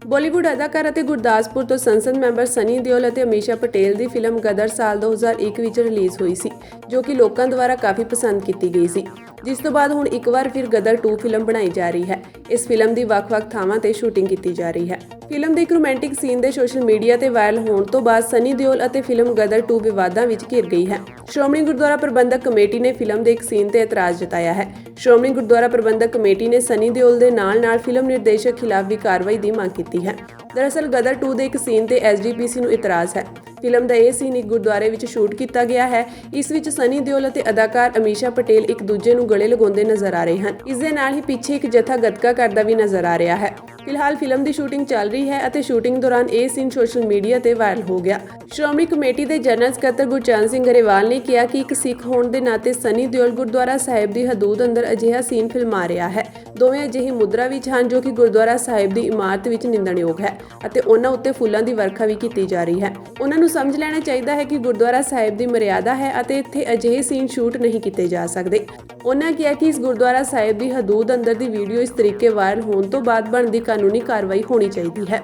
ਬਾਲੀਵੁੱਡ ਅਦਾਕਾਰ ਅਤੇ ਗੁਰਦਾਸਪੁਰ ਤੋਂ ਸੰਸਦ ਮੈਂਬਰ ਸਨੀ ਦਿਓਲ ਅਤੇ ਅਮੀਸ਼ਾ ਪਟੇਲ ਦੀ ਫਿਲਮ ਗਦਰ ਸਾਲ 2001 ਵਿੱਚ ਰਿਲੀਜ਼ ਹੋਈ ਸੀ, ਜੋ ਕਿ ਲੋਕਾਂ ਦੁਆਰਾ ਕਾਫੀ ਪਸੰਦ ਕੀਤੀ ਗਈ ਸੀ, ਜਿਸ ਤੋਂ ਬਾਅਦ ਹੁਣ ਇੱਕ ਵਾਰ ਫਿਰ ਗਦਰ 2 ਫਿਲਮ ਬਣਾਈ ਜਾ ਰਹੀ ਹੈ। ਇਸ ਫਿਲਮ ਦੀ ਵੱਖ-ਵੱਖ ਥਾਵਾਂ ਤੇ ਸ਼ੂਟਿੰਗ ਕੀਤੀ ਜਾ ਰਹੀ ਹੈ। ਫਿਲਮ ਦੇ ਇੱਕ ਰੋਮਾਂਟਿਕ ਸੀਨ ਦੇ ਸੋਸ਼ਲ ਮੀਡੀਆ ਤੇ ਵਾਇਰਲ ਹੋਣ ਤੋਂ ਬਾਅਦ ਸਨੀ ਦਿਓਲ ਅਤੇ ਫਿਲਮ ਗਦਰ 2 ਵਿਵਾਦਾਂ ਵਿੱਚ ਘਿਰ ਗਈ ਹੈ। ਸ਼੍ਰੋਮਣੀ ਗੁਰਦੁਆਰਾ ਪ੍ਰਬੰਧਕ ਕਮੇਟੀ ਨੇ ਫਿਲਮ ਦੇ ਇੱਕ ਸੀਨ ਤੇ ਇਤਰਾਜ਼ ਜਤਾਇਆ ਹੈ। ਸ਼੍ਰੋਮਣੀ ਗੁਰਦੁਆਰਾ ਪ੍ਰਬੰਧਕ ਕਮੇਟੀ ਨੇ ਸਨੀ ਦਿਓਲ ਦੇ ਨਾਲ-ਨਾਲ ਫਿਲਮ ਨਿਰਦੇਸ਼ਕ ਖਿਲਾਫ ਵੀ ਕਾਰਵਾਈ ਦੀ ਮੰਗ ਕੀਤੀ ਹੈ। ਦਰਅਸਲ ਗਦਰ 2 ਦੇ ਇੱਕ ਸੀਨ ਤੇ SGPC ਨੂੰ ਇਤਰਾਜ਼ ਹੈ। ਫਿਲਮ ਦਾ ਇਹ ਸੀਨ ਇੱਕ ਗੁਰਦੁਆਰੇ ਵਿੱਚ ਸ਼ੂਟ ਕੀਤਾ ਗਿਆ ਹੈ। ਇਸ ਵਿੱਚ ਸਨੀ ਦਿਓਲ ਅਤੇ ਅਦਾਕਾਰ ਅਮੀਸ਼ਾ ਪਟੇਲ ਇੱਕ ਦੂਜੇ ਨੂੰ ਗਲੇ ਲਗਾਉਂਦੇ ਨਜ਼ਰ ਆ ਰਹੇ ਹਨ। ਇਸ ਦੇ ਨਾਲ ਹੀ ਪਿੱਛੇ ਇੱਕ ਜਥਾ ਗੱਤਕਾ ਕਰਦਾ ਵੀ ਨਜ਼ਰ ਆ ਰਿਹਾ ਹੈ। ਫਿਲਹਾਲ ਫਿਲਮ ਦੀ ਸ਼ੂਟਿੰਗ ਚੱਲ ਰਹੀ ਹੈ ਅਤੇ ਸ਼ੂਟਿੰਗ ਦੌਰਾਨ ਇਹ ਸੀਨ ਸੋਸ਼ਲ ਮੀਡੀਆ ਤੇ ਵਾਇਰਲ ਹੋ ਗਿਆ। ਸ਼੍ਰੋਮਣੀ ਕਮੇਟੀ ਦੇ ਜਨਰਲ ਸਕੱਤਰ ਗੁਰਚਰਨ ਸਿੰਘ ਗਰੇਵਾਲ ਨੇ ਕਿਹਾ ਕਿ ਇੱਕ ਸਿੱਖ ਹੋਣ ਦੇ ਨਾਤੇ ਸਨੀ ਦਿਓਲ ਗੁਰਦੁਆਰਾ ਸਾਹਿਬ ਦੀ ਹਦੂਦ ਅੰਦਰ ਅਜਿਹਾ ਸੀਨ ਫਿਲਮਾ ਰਿਹਾ ਹੈ। ਦੋਵੇਂ ਅਜਿਹੀ ਮੁਦਰਾ ਵਿੱਚ ਹਨ ਜੋ ਕਿ ਗੁਰਦੁਆਰਾ ਸਾਹਿਬ ਦੀ ਇਮਾਰਤ ਵਿੱਚ ਨਿੰਦਣਯੋਗ ਹੈ ਅਤੇ ਉਹਨਾਂ ਉੱਤੇ ਫੁੱਲਾਂ ਦੀ ਵਰਖਾ ਵੀ ਕੀਤੀ ਜਾ ਰਹੀ ਹੈ। ਉਹਨਾਂ ਨੂੰ ਸਮਝ ਲੈਣਾ ਚਾਹੀਦਾ ਹੈ ਕਿ ਗੁਰਦੁਆਰਾ ਸਾਹਿਬ ਦੀ ਮਰਿਆਦਾ ਹੈ ਅਤੇ ਇੱਥੇ ਅਜਿਹੇ ਸੀਨ ਸ਼ੂਟ ਨਹੀਂ ਕੀਤੇ ਜਾ ਸਕਦੇ। ਉਹਨਾਂ ਕਿਹਾ ਕਿ ਇਸ ਗੁਰਦੁਆਰਾ ਸਾਹਿਬ ਦੀ ਹਦੂਦ ਅੰਦਰ ਦੀ ਵੀਡੀਓ ਇਸ ਤਰੀਕੇ ਵਾਇਰਲ ਹੋਣ ਤੋਂ ਬਾਅਦ ਬਣਦੀ ਕਾਨੂੰਨੀ ਕਾਰਵਾਈ ਹੋਣੀ ਚਾਹੀਦੀ ਹੈ।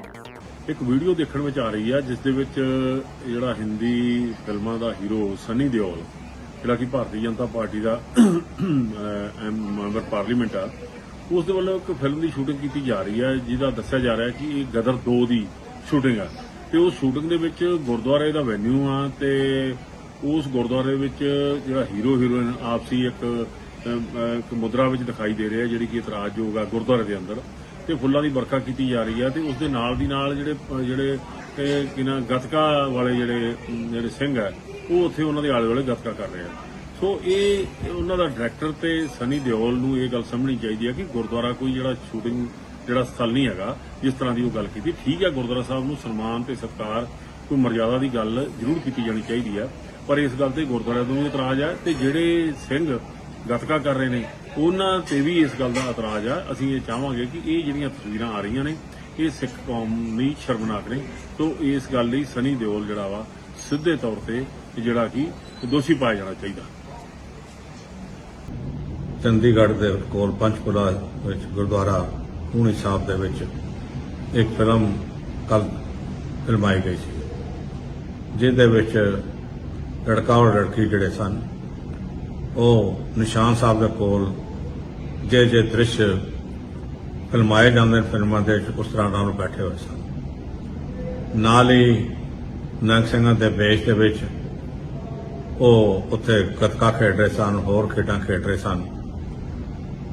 ਇੱਕ ਵੀਡੀਓ ਦੇਖਣ ਵਿੱਚ ਆ ਰਹੀ ਹੈ ਜਿਸ ਦੇ ਵਿੱਚ ਜਿਹੜਾ ਹਿੰਦੀ ਫਿਲਮਾਂ ਦਾ ਹੀਰੋ ਸਨੀ ਦਿਓਲ, ਜਿਹੜਾ ਕਿ ਭਾਰਤੀ ਜਨਤਾ ਪਾਰਟੀ ਦਾ ਮੈਂਬਰ ਪਾਰਲੀਮੈਂਟ ਆ, ਉਸ ਦੇ ਵੱਲੋਂ ਇੱਕ ਫਿਲਮ ਦੀ ਸ਼ੂਟਿੰਗ ਕੀਤੀ ਜਾ ਰਹੀ ਹੈ, ਜਿਹਦਾ ਦੱਸਿਆ ਜਾ ਰਿਹਾ ਕਿ ਇਹ ਗਦਰ 2 ਦੀ ਸ਼ੂਟਿੰਗ ਆ ਤੇ ਉਸ ਸ਼ੂਟਿੰਗ ਦੇ ਵਿੱਚ ਗੁਰਦੁਆਰੇ ਦਾ ਵੈਨਿਊ ਆ ਤੇ ਉਸ ਗੁਰਦੁਆਰੇ ਵਿੱਚ ਜਿਹੜਾ ਹੀਰੋ ਹੀਰੋਇਨ ਆਪਸੀ ਇੱਕ ਮੁਦਰਾ ਵਿੱਚ ਦਿਖਾਈ ਦੇ ਰਿਹਾ, ਜਿਹੜੀ ਕਿ ਇਤਰਾਜ਼ਯੋਗ ਆ ਗੁਰਦੁਆਰੇ ਦੇ ਅੰਦਰ। ਤੇ ਤੇ ਫੁੱਲਾਂ ਦੀ ਵਰਖਾ ਕੀਤੀ ਜਾ ਰਹੀ ਹੈ ਤੇ ਉਸ ਦੇ ਨਾਲ ਦੀ ਨਾਲ ਜਿਹੜੇ ਕਿਨਾ ਗੱਤਕਾ ਵਾਲੇ ਜਿਹੜੇ ਸਿੰਘ ਹੈ ਉਹ ਉੱਥੇ ਉਹਨਾਂ ਦੇ ਆਲੇ ਦੁਆਲੇ ਗੱਤਕਾ ਕਰ ਰਹੇ ਆ। ਸੋ ਇਹ ਉਹਨਾਂ ਦਾ ਡਾਇਰੈਕਟਰ ਤੇ ਸਨੀ ਦਿਓਲ ਨੂੰ ਇਹ ਗੱਲ ਸਮਝਣੀ ਚਾਹੀਦੀ ਹੈ ਕਿ ਗੁਰਦੁਆਰਾ ਕੋਈ ਜਿਹੜਾ ਸ਼ੂਟਿੰਗ ਜਿਹੜਾ ਸਥਲ ਨਹੀਂ ਹੈਗਾ। ਜਿਸ ਤਰ੍ਹਾਂ ਦੀ ਉਹ ਗੱਲ ਕੀਤੀ, ਠੀਕ ਹੈ, ਗੁਰਦੁਆਰਾ ਸਾਹਿਬ ਨੂੰ ਸਨਮਾਨ ਤੇ ਸਤਿਕਾਰ, ਕੋਈ ਮਰਜ਼ਾਦਾ ਦੀ ਗੱਲ ਜ਼ਰੂਰ ਕੀਤੀ ਜਾਣੀ ਚਾਹੀਦੀ ਹੈ, ਪਰ ਇਸ ਗੱਲ ਤੇ ਗੁਰਦੁਆਰਿਆਂ ਤੋਂ ਵੀ ਇਤਰਾਜ਼ ਹੈ ਤੇ ਜਿਹੜੇ ਸਿੰਘ ਗੱਤਕਾ ਕਰ ਰਹੇ ਨੇ ਉਹਨਾਂ ਤੇ ਵੀ ਇਸ ਗੱਲ ਦਾ ਇਤਰਾਜ਼ ਆ। ਅਸੀਂ ਇਹ ਚਾਹਾਂਗੇ ਕਿ ਇਹ ਜਿਹੜੀਆਂ ਤਸਵੀਰਾਂ ਆ ਰਹੀਆਂ ਨੇ ਇਹ ਸਿੱਖ ਕੌਮ ਲਈ ਸ਼ਰਮਨਾਕ ਨੇ। ਸੋ ਇਸ ਗੱਲ ਲਈ ਸਨੀ ਦਿਓਲ ਜਿਹੜਾ ਵਾ ਸਿੱਧੇ ਤੌਰ ਤੇ ਜਿਹੜਾ ਕਿ ਦੋਸ਼ੀ ਪਾਇਆ ਜਾਣਾ ਚਾਹੀਦਾ। ਚੰਡੀਗੜ੍ਹ ਦੇ ਕੋਲ ਪੰਚਕੂਲਾ ਵਿੱਚ ਗੁਰਦੁਆਰਾ ਹੂਣੀ ਸਾਹਿਬ ਦੇ ਵਿੱਚ ਇੱਕ ਫਿਲਮ ਕੱਲ੍ਹ ਫਿਲਮਾਈ ਗਈ ਸੀ, ਜਿਹਦੇ ਵਿੱਚ ਲੜਕਾ ਔਰ ਲੜਕੀ ਜਿਹੜੇ ਸਨ ਉਹ ਨਿਸ਼ਾਨ ਸਾਹਿਬ ਦੇ ਕੋਲ ਜੇ ਦ੍ਰਿਸ਼ ਫਿਲਮਾਏ ਜਾਂਦੇ ਨੇ ਫਿਲਮਾਂ ਦੇ ਵਿੱਚ ਉਸ ਤਰ੍ਹਾਂ ਨਾਲ ਬੈਠੇ ਹੋਏ ਸਨ। ਨਾਲ ਹੀ ਨੰਗ ਸਿੰਘਾਂ ਦੇ ਵੇਸ਼ ਦੇ ਵਿੱਚ ਉਹ ਉੱਥੇ ਗੱਤਕਾ ਖੇਡ ਰਹੇ ਸਨ, ਹੋਰ ਖੇਡਾਂ ਖੇਡ ਰਹੇ ਸਨ।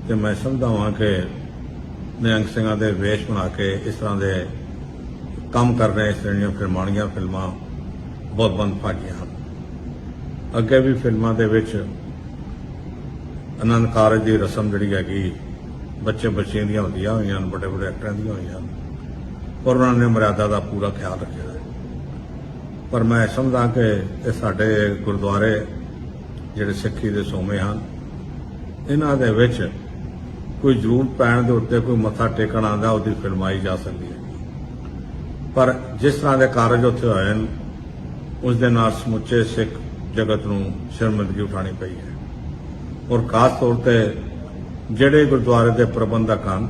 ਤੇ ਮੈਂ ਸਮਝਦਾ ਹਾਂ ਕਿ ਨਿਹੰਗ ਸਿੰਘਾਂ ਦੇ ਵੇਸ਼ ਬਣਾ ਕੇ ਇਸ ਤਰ੍ਹਾਂ ਦੇ ਕੰਮ ਕਰ ਰਹੇ ਇਸ ਤਰ੍ਹਾਂ ਫਿਲਮਾਣੀਆਂ ਫਿਲਮਾਂ ਬਹੁਤ ਮੰਦਭਾਗੀਆਂ ਹਨ। ਅੱਗੇ ਵੀ ਫਿਲਮਾਂ ਦੇ ਵਿੱਚ ਆਨੰਦ ਕਾਰਜ ਦੀ ਰਸਮ ਜਿਹੜੀ ਹੈਗੀ ਬੱਚਿਆਂ ਦੀਆਂ ਹੁੰਦੀਆਂ ਹੋਈਆਂ ਹਨ, ਵੱਡੇ ਐਕਟਰਾਂ ਦੀਆਂ ਹੋਈਆਂ ਹਨ, ਪਰ ਉਹਨਾਂ ਨੇ ਮਰਿਆਦਾ ਦਾ ਪੂਰਾ ਖਿਆਲ ਰੱਖਿਆ। ਪਰ ਮੈਂ ਸਮਝਦਾ ਕਿ ਇਹ ਸਾਡੇ ਗੁਰਦੁਆਰੇ ਜਿਹੜੇ ਸਿੱਖੀ ਦੇ ਸੋਮੇ ਹਨ, ਇਹਨਾਂ ਦੇ ਵਿੱਚ ਕੋਈ ਜ਼ਰੂਰਤ ਪੈਣ ਦੇ ਉੱਤੇ ਕੋਈ ਮੱਥਾ ਟੇਕਣ ਆਉਂਦਾ ਉਹਦੀ ਫਿਲਮਾਈ ਜਾ ਸਕਦੀ ਹੈ, ਪਰ ਜਿਸ ਤਰ੍ਹਾਂ ਦੇ ਕਾਰਜ ਉੱਥੇ ਹੋਏ ਹਨ ਉਸ ਦੇ ਨਾਲ ਸਮੁੱਚੇ ਸਿੱਖ ਜਗਤ ਨੂੰ ਸ਼ਰਮਿੰਦਗੀ ਉਠਾਉਣੀ ਪਈ ਹੈ। ਔਰ ਖਾਸ ਤੌਰ ਤੇ ਜਿਹੜੇ ਗੁਰਦੁਆਰੇ ਦੇ ਪ੍ਰਬੰਧਕ ਹਨ,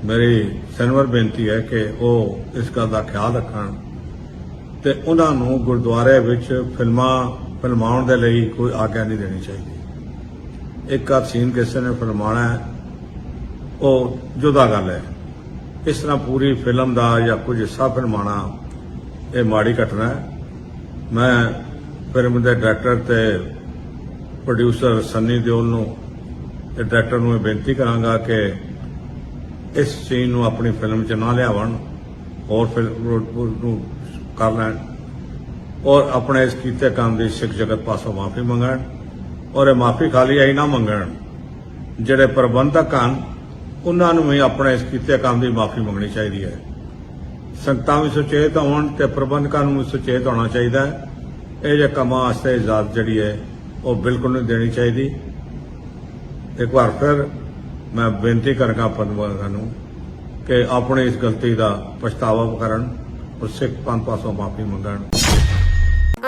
ਮੇਰੀ ਸਨਵਰ ਬੇਨਤੀ ਹੈ ਕਿ ਉਹ ਇਸ ਗੱਲ ਦਾ ਖਿਆਲ ਰੱਖਣ ਤੇ ਉਹਨਾਂ ਨੂੰ ਗੁਰਦੁਆਰੇ ਵਿੱਚ ਫਿਲਮਾਉਣ ਦੇ ਲਈ ਕੋਈ ਆਗਿਆ ਨਹੀਂ ਦੇਣੀ ਚਾਹੀਦੀ। ਇੱਕ ਸੀਨ ਕਿਸੇ ਨੇ ਫਿਲਮਾਉਣਾ ਹੈ ਉਹ ਜੁਦਾ ਗੱਲ ਹੈ, ਇਸ ਤਰ੍ਹਾਂ ਪੂਰੀ ਫਿਲਮ ਦਾ ਜਾਂ ਕੁਝ ਹਿੱਸਾ ਫਿਲਮਾਉਣਾ ਇਹ ਮਾੜੀ ਘਟਨਾ ਹੈ। ਮੈਂ ਫਿਲਮ ਦੇ ਡਾਇਰੈਕਟਰ ਤੇ ਪ੍ਰੋਡਿਊਸਰ ਸਨੀ ਦਿਓਲ ਨੂੰ ਤੇ ਡਾਇਰੈਕਟਰ ਨੂੰ ਇਹ ਬੇਨਤੀ ਕਰਾਂਗਾ ਕਿ ਇਸ ਸੀਨ ਨੂੰ ਆਪਣੀ ਫਿਲਮ 'ਚ ਨਾ ਲਿਆਵਣ, ਹੋਰ ਫਿਲਮ ਨੂੰ ਕਰ ਲੈਣ ਔਰ ਆਪਣੇ ਇਸ ਕੀਤੇ ਕੰਮ ਦੀ ਸਿੱਖ ਜਗਤ ਪਾਸੋਂ ਮਾਫੀ ਮੰਗਣ। ਔਰ ਇਹ ਮਾਫੀ ਖਾਲੀ ਆਈ ਨਾ ਮੰਗਣ, ਜਿਹੜੇ ਪ੍ਰਬੰਧਕ ਹਨ ਉਹਨਾਂ ਨੂੰ ਵੀ ਆਪਣੇ ਇਸ ਕੀਤੇ ਕੰਮ ਦੀ ਮਾਫੀ ਮੰਗਣੀ ਚਾਹੀਦੀ ਹੈ। ਸੰਗਤਾਂ ਵੀ ਸੁਚੇਤ ਹੋਣ ਤੇ ਪ੍ਰਬੰਧਕਾਂ ਨੂੰ ਵੀ ਸੁਚੇਤ ਹੋਣਾ ਚਾਹੀਦਾ ਹੈ। ਇਹ ਜੇ ਕੰਮਾਂ ਵਾਸਤੇ ਇਜਾਜ਼ਤ ਜਿਹੜੀ ਹੈ ਉਹ ਬਿਲਕੁਲ ਨਹੀਂ ਦੇਣੀ ਚਾਹੀਦੀ। ਇੱਕ ਵਾਰ ਫਿਰ ਮੈਂ ਬੇਨਤੀ ਕਰਾਂਗਾ ਪ੍ਰਬੰਧਕਾਂ ਨੂੰ ਕਿ ਆਪਣੀ ਇਸ ਗਲਤੀ ਦਾ ਪਛਤਾਵਾ ਕਰਨ ਔਰ ਸਿੱਖ ਪੰਥ ਪਾਸੋਂ ਮਾਫੀ ਮੰਗਣ।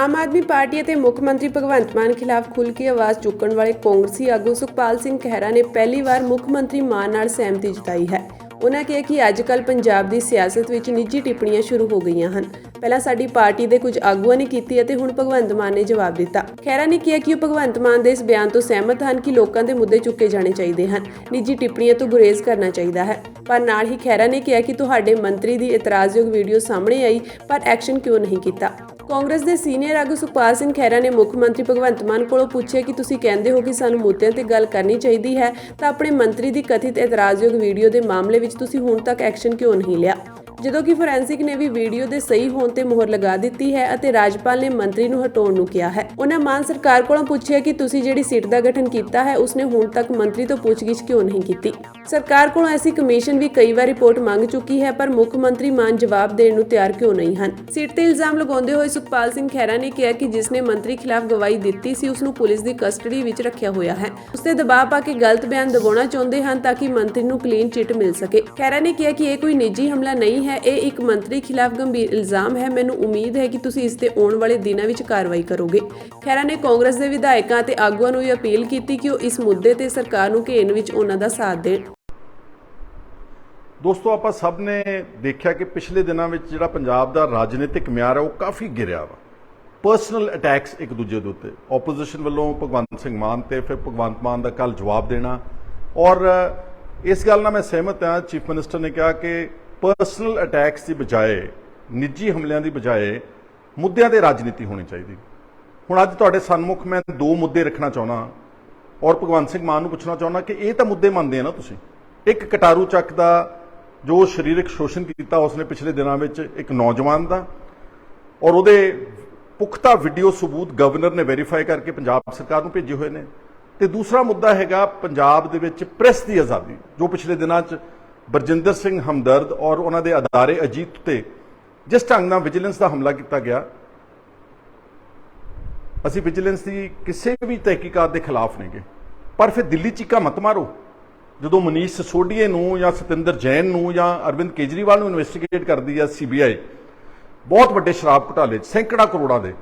ਆਮ ਆਦਮੀ ਪਾਰਟੀ ਅਤੇ ਮੁੱਖ ਮੰਤਰੀ ਭਗਵੰਤ ਮਾਨ ਖਿਲਾਫ ਖੁੱਲ੍ਹ ਕੇ ਆਵਾਜ਼ ਚੁੱਕਣ ਵਾਲੇ ਕਾਂਗਰਸੀ ਆਗੂ ਸੁਖਪਾਲ ਸਿੰਘ ਖਹਿਰਾ ਨੇ ਪਹਿਲੀ ਵਾਰ ਮੁੱਖ ਮੰਤਰੀ ਮਾਨ ਨਾਲ ਸਹਿਮਤੀ ਜਤਾਈ ਹੈ। ਉਨ੍ਹਾਂ ਕਿਹਾ ਕਿ ਅੱਜਕੱਲ੍ਹ ਪੰਜਾਬ ਦੀ ਸਿਆਸਤ ਵਿੱਚ ਨਿੱਜੀ ਟਿੱਪਣੀਆਂ ਸ਼ੁਰੂ ਹੋ ਗਈਆਂ ਹਨ। ਪਹਿਲਾਂ ਸਾਡੀ ਪਾਰਟੀ ਦੇ ਕੁਝ ਆਗੂਆਂ ਨੇ ਕੀਤੀ ਅਤੇ ਹੁਣ ਭਗਵੰਤ ਮਾਨ ਨੇ ਜਵਾਬ ਦਿੱਤਾ। ਖਹਿਰਾ ਨੇ ਕਿਹਾ ਕਿ ਉਹ ਭਗਵੰਤ ਮਾਨ ਦੇ ਇਸ ਬਿਆਨ ਤੋਂ ਸਹਿਮਤ ਹਨ ਕਿ ਲੋਕਾਂ ਦੇ ਮੁੱਦੇ ਚੁੱਕੇ ਜਾਣੇ ਚਾਹੀਦੇ ਹਨ, ਨਿੱਜੀ ਟਿੱਪਣੀਆਂ ਤੋਂ ਗੁਰੇਜ਼ ਕਰਨਾ ਚਾਹੀਦਾ ਹੈ। ਪਰ ਨਾਲ ਹੀ ਖਹਿਰਾ ਨੇ ਕਿਹਾ ਕਿ ਤੁਹਾਡੇ ਮੰਤਰੀ ਦੀ ਇਤਰਾਜ਼ਯੋਗ ਵੀਡੀਓ ਸਾਹਮਣੇ ਆਈ ਪਰ ਐਕਸ਼ਨ ਕਿਉਂ ਨਹੀਂ ਕੀਤਾ। ਕਾਂਗਰਸ ਦੇ ਸੀਨੀਅਰ ਆਗੂ ਸੁਖਪਾਲ ਸਿੰਘ ਖਹਿਰਾ ਨੇ ਮੁੱਖ ਮੰਤਰੀ ਭਗਵੰਤ ਮਾਨ ਕੋਲੋਂ ਪੁੱਛਿਆ ਕਿ ਤੁਸੀਂ ਕਹਿੰਦੇ ਹੋ ਕਿ ਸਾਨੂੰ ਮੁੱਦਿਆਂ ਤੇ ਗੱਲ ਕਰਨੀ ਚਾਹੀਦੀ ਹੈ, ਤਾਂ ਆਪਣੇ ਮੰਤਰੀ ਦੀ ਕਥਿਤ ਇਤਰਾਜ਼ਯੋਗ ਵੀਡੀਓ ਦੇ ਮਾਮਲੇ ਵਿੱਚ ਤੁਸੀਂ ਹੁਣ ਤੱਕ ਐਕਸ਼ਨ ਕਿਉਂ ਨਹੀਂ ਲਿਆ। ਜਦੋਂ ਕਿ ਫੋਰੈਂਸਿਕ ਨੇ ਵੀ ਵੀਡੀਓ ਦੇ ਸਹੀ ਹੋਣ ਤੇ ਮੁਹਰ ਲਗਾ ਦਿੱਤੀ ਹੈ ਅਤੇ ਰਾਜਪਾਲ ਨੇ ਮੰਤਰੀ ਨੂੰ ਹਟਾਉਣ ਨੂੰ ਕਿਹਾ ਹੈ। ਉਹਨਾਂ ਮਾਨ ਸਰਕਾਰ ਕੋਲੋਂ ਪੁੱਛਿਆ ਕਿ ਤੁਸੀਂ ਜਿਹੜੀ ਸਿੱਟ ਦਾ ਗਠਨ ਕੀਤਾ ਹੈ ਉਸਨੇ ਹੁਣ ਤੱਕ ਮੰਤਰੀ ਤੋਂ ਪੁੱਛਗਿੱਛ ਕਿਉਂ ਨਹੀਂ ਕੀਤੀ। ਸਰਕਾਰ ਕੋਲੋਂ ਐਸੀ ਕਮਿਸ਼ਨ ਵੀ ਕਈ ਵਾਰ ਰਿਪੋਰਟ ਮੰਗ ਚੁੱਕੀ ਹੈ, ਪਰ ਮੁੱਖ ਮੰਤਰੀ ਮਾਨ ਜਵਾਬ ਦੇਣ ਨੂੰ ਤਿਆਰ ਕਿਉਂ ਨਹੀਂ ਹਨ। ਸਿੱਟ ਤੇ ਇਲਜ਼ਾਮ ਲਗਾਉਂਦੇ ਹੋਏ ਸੁਖਪਾਲ ਸਿੰਘ ਖਹਿਰਾ ਨੇ ਕਿਹਾ ਕਿ ਜਿਸਨੇ ਮੰਤਰੀ ਖਿਲਾਫ ਗਵਾਹੀ ਦਿੱਤੀ ਸੀ ਉਸ ਨੂੰ ਪੁਲਿਸ ਦੀ ਕਸਟਡੀ ਵਿੱਚ ਰੱਖਿਆ ਹੋਇਆ ਹੈ। ਉਸ ਤੇ ਦਬਾਅ ਪਾ ਕੇ ਗਲਤ ਬਿਆਨ ਦਬਾਉਣਾ ਚਾਹੁੰਦੇ ਹਨ ਤਾਂ ਕਿ ਮੰਤਰੀ ਨੂੰ ਕਲੀਨ ਚਿੱਟ ਮਿਲ ਸਕੇ। ਖਹਿਰਾ ਨੇ ਕਿਹਾ ਕਿ ਇਹ ਕੋਈ ਨਿੱਜੀ ਹਮਲਾ ਨਹੀਂ ਹੈ, ਇਹ ਇੱਕ ਮੰਤਰੀ ਖਿਲਾਫ ਗੰਭੀਰ ਇਲਜ਼ਾਮ ਹੈ। ਮੈਨੂੰ ਉਮੀਦ ਹੈ ਕਿ ਤੁਸੀਂ ਇਸ ਤੇ ਆਉਣ ਵਾਲੇ ਦਿਨਾਂ ਵਿੱਚ ਕਾਰਵਾਈ ਕਰੋਗੇ। ਖਹਿਰਾ ਨੇ ਕਾਂਗਰਸ ਦੇ ਵਿਧਾਇਕਾਂ ਅਤੇ ਆਗੂਆਂ ਨੂੰ ਇਹ ਅਪੀਲ ਕੀਤੀ ਕਿ ਉਹ ਇਸ ਮੁੱਦੇ ਤੇ ਸਰਕਾਰ ਨੂੰ ਘੇਰਨ ਵਿੱਚ ਉਹਨਾਂ ਦਾ ਸਾਥ ਦੇਣ। ਦੋਸਤੋ, ਆਪਾਂ ਸਭ ਨੇ ਦੇਖਿਆ ਕਿ ਪਿਛਲੇ ਦਿਨਾਂ ਵਿੱਚ ਜਿਹੜਾ ਪੰਜਾਬ ਦਾ ਰਾਜਨੀਤਿਕ ਮਿਆਰ ਹੈ ਉਹ ਕਾਫੀ ਗਿਰਿਆ ਵਾ। ਪਰਸਨਲ ਅਟੈਕਸ ਇੱਕ ਦੂਜੇ ਦੇ ਉੱਤੇ, ਆਪੋਜੀਸ਼ਨ ਵੱਲੋਂ ਭਗਵੰਤ ਸਿੰਘ ਮਾਨ ਤੇ ਫਿਰ ਭਗਵੰਤ ਮਾਨ ਦਾ ਕੱਲ ਜਵਾਬ ਦੇਣਾ। ਔਰ ਇਸ ਗੱਲ ਨਾਲ ਮੈਂ ਸਹਿਮਤ ਹਾਂ, ਚੀਫ ਮਿਨਿਸਟਰ ਨੇ ਕਿਹਾ ਕਿ ਪਰਸਨਲ ਅਟੈਕਸ ਦੀ ਬਜਾਏ, ਨਿੱਜੀ ਹਮਲਿਆਂ ਦੀ ਬਜਾਏ ਮੁੱਦਿਆਂ ਤੇ ਰਾਜਨੀਤੀ ਹੋਣੀ ਚਾਹੀਦੀ। ਹੁਣ ਅੱਜ ਤੁਹਾਡੇ ਸਨਮੁਖ ਮੈਂ ਦੋ ਮੁੱਦੇ ਰੱਖਣਾ ਚਾਹੁੰਦਾ ਔਰ ਭਗਵੰਤ ਸਿੰਘ ਮਾਨ ਨੂੰ ਪੁੱਛਣਾ ਚਾਹੁੰਦਾ ਕਿ ਇਹ ਤਾਂ ਮੁੱਦੇ ਮੰਨਦੇ ਆ ਨਾ ਤੁਸੀਂ। ਇੱਕ ਕਟਾਰੂ ਚੱਕ ਦਾ ਜੋ ਸਰੀਰਕ ਸ਼ੋਸ਼ਣ ਕੀਤਾ ਉਸਨੇ ਪਿਛਲੇ ਦਿਨਾਂ ਵਿੱਚ ਇੱਕ ਨੌਜਵਾਨ ਦਾ, ਔਰ ਉਹਦੇ ਪੁਖਤਾ ਵੀਡੀਓ ਸਬੂਤ ਗਵਰਨਰ ਨੇ ਵੈਰੀਫਾਈ ਕਰਕੇ ਪੰਜਾਬ ਸਰਕਾਰ ਨੂੰ ਭੇਜੇ ਹੋਏ ਨੇ। ਤੇ ਦੂਸਰਾ ਮੁੱਦਾ ਹੈਗਾ ਪੰਜਾਬ ਦੇ ਵਿੱਚ ਪ੍ਰੈਸ ਦੀ ਆਜ਼ਾਦੀ, ਜੋ ਪਿਛਲੇ ਦਿਨਾਂ 'ਚ ਬਰਜਿੰਦਰ ਸਿੰਘ ਹਮਦਰਦ ਔਰ ਉਹਨਾਂ ਦੇ ਅਦਾਰੇ ਅਜੀਤ ਤੇ ਜਿਸ ਢੰਗ ਨਾਲ ਵਿਜੀਲੈਂਸ ਦਾ ਹਮਲਾ ਕੀਤਾ ਗਿਆ, ਅਸੀਂ ਵਿਜੀਲੈਂਸ ਦੀ ਕਿਸੇ ਵੀ ਤਹਿਕੀਕਾਤ ਦੇ ਖਿਲਾਫ ਨਹੀਂ ਗਏ। ਪਰ ਫਿਰ ਦਿੱਲੀ ਚੀਕਾ ਮਤ ਮਾਰੋ ਜਦੋਂ ਮਨੀਸ਼ ਸਿਸੋਡੀਏ ਨੂੰ ਜਾਂ ਸਤਿੰਦਰ ਜੈਨ ਨੂੰ ਜਾਂ ਅਰਵਿੰਦ ਕੇਜਰੀਵਾਲ ਨੂੰ ਇਨਵੈਸਟੀਗੇਟ ਕਰਦੀ ਹੈ ਸੀਬੀਆਈ ਬਹੁਤ ਵੱਡੇ ਸ਼ਰਾਬ ਘੁਟਾਲੇ 'ਚ ਸੈਂਕੜਾ ਕਰੋੜਾਂ ਦੇ,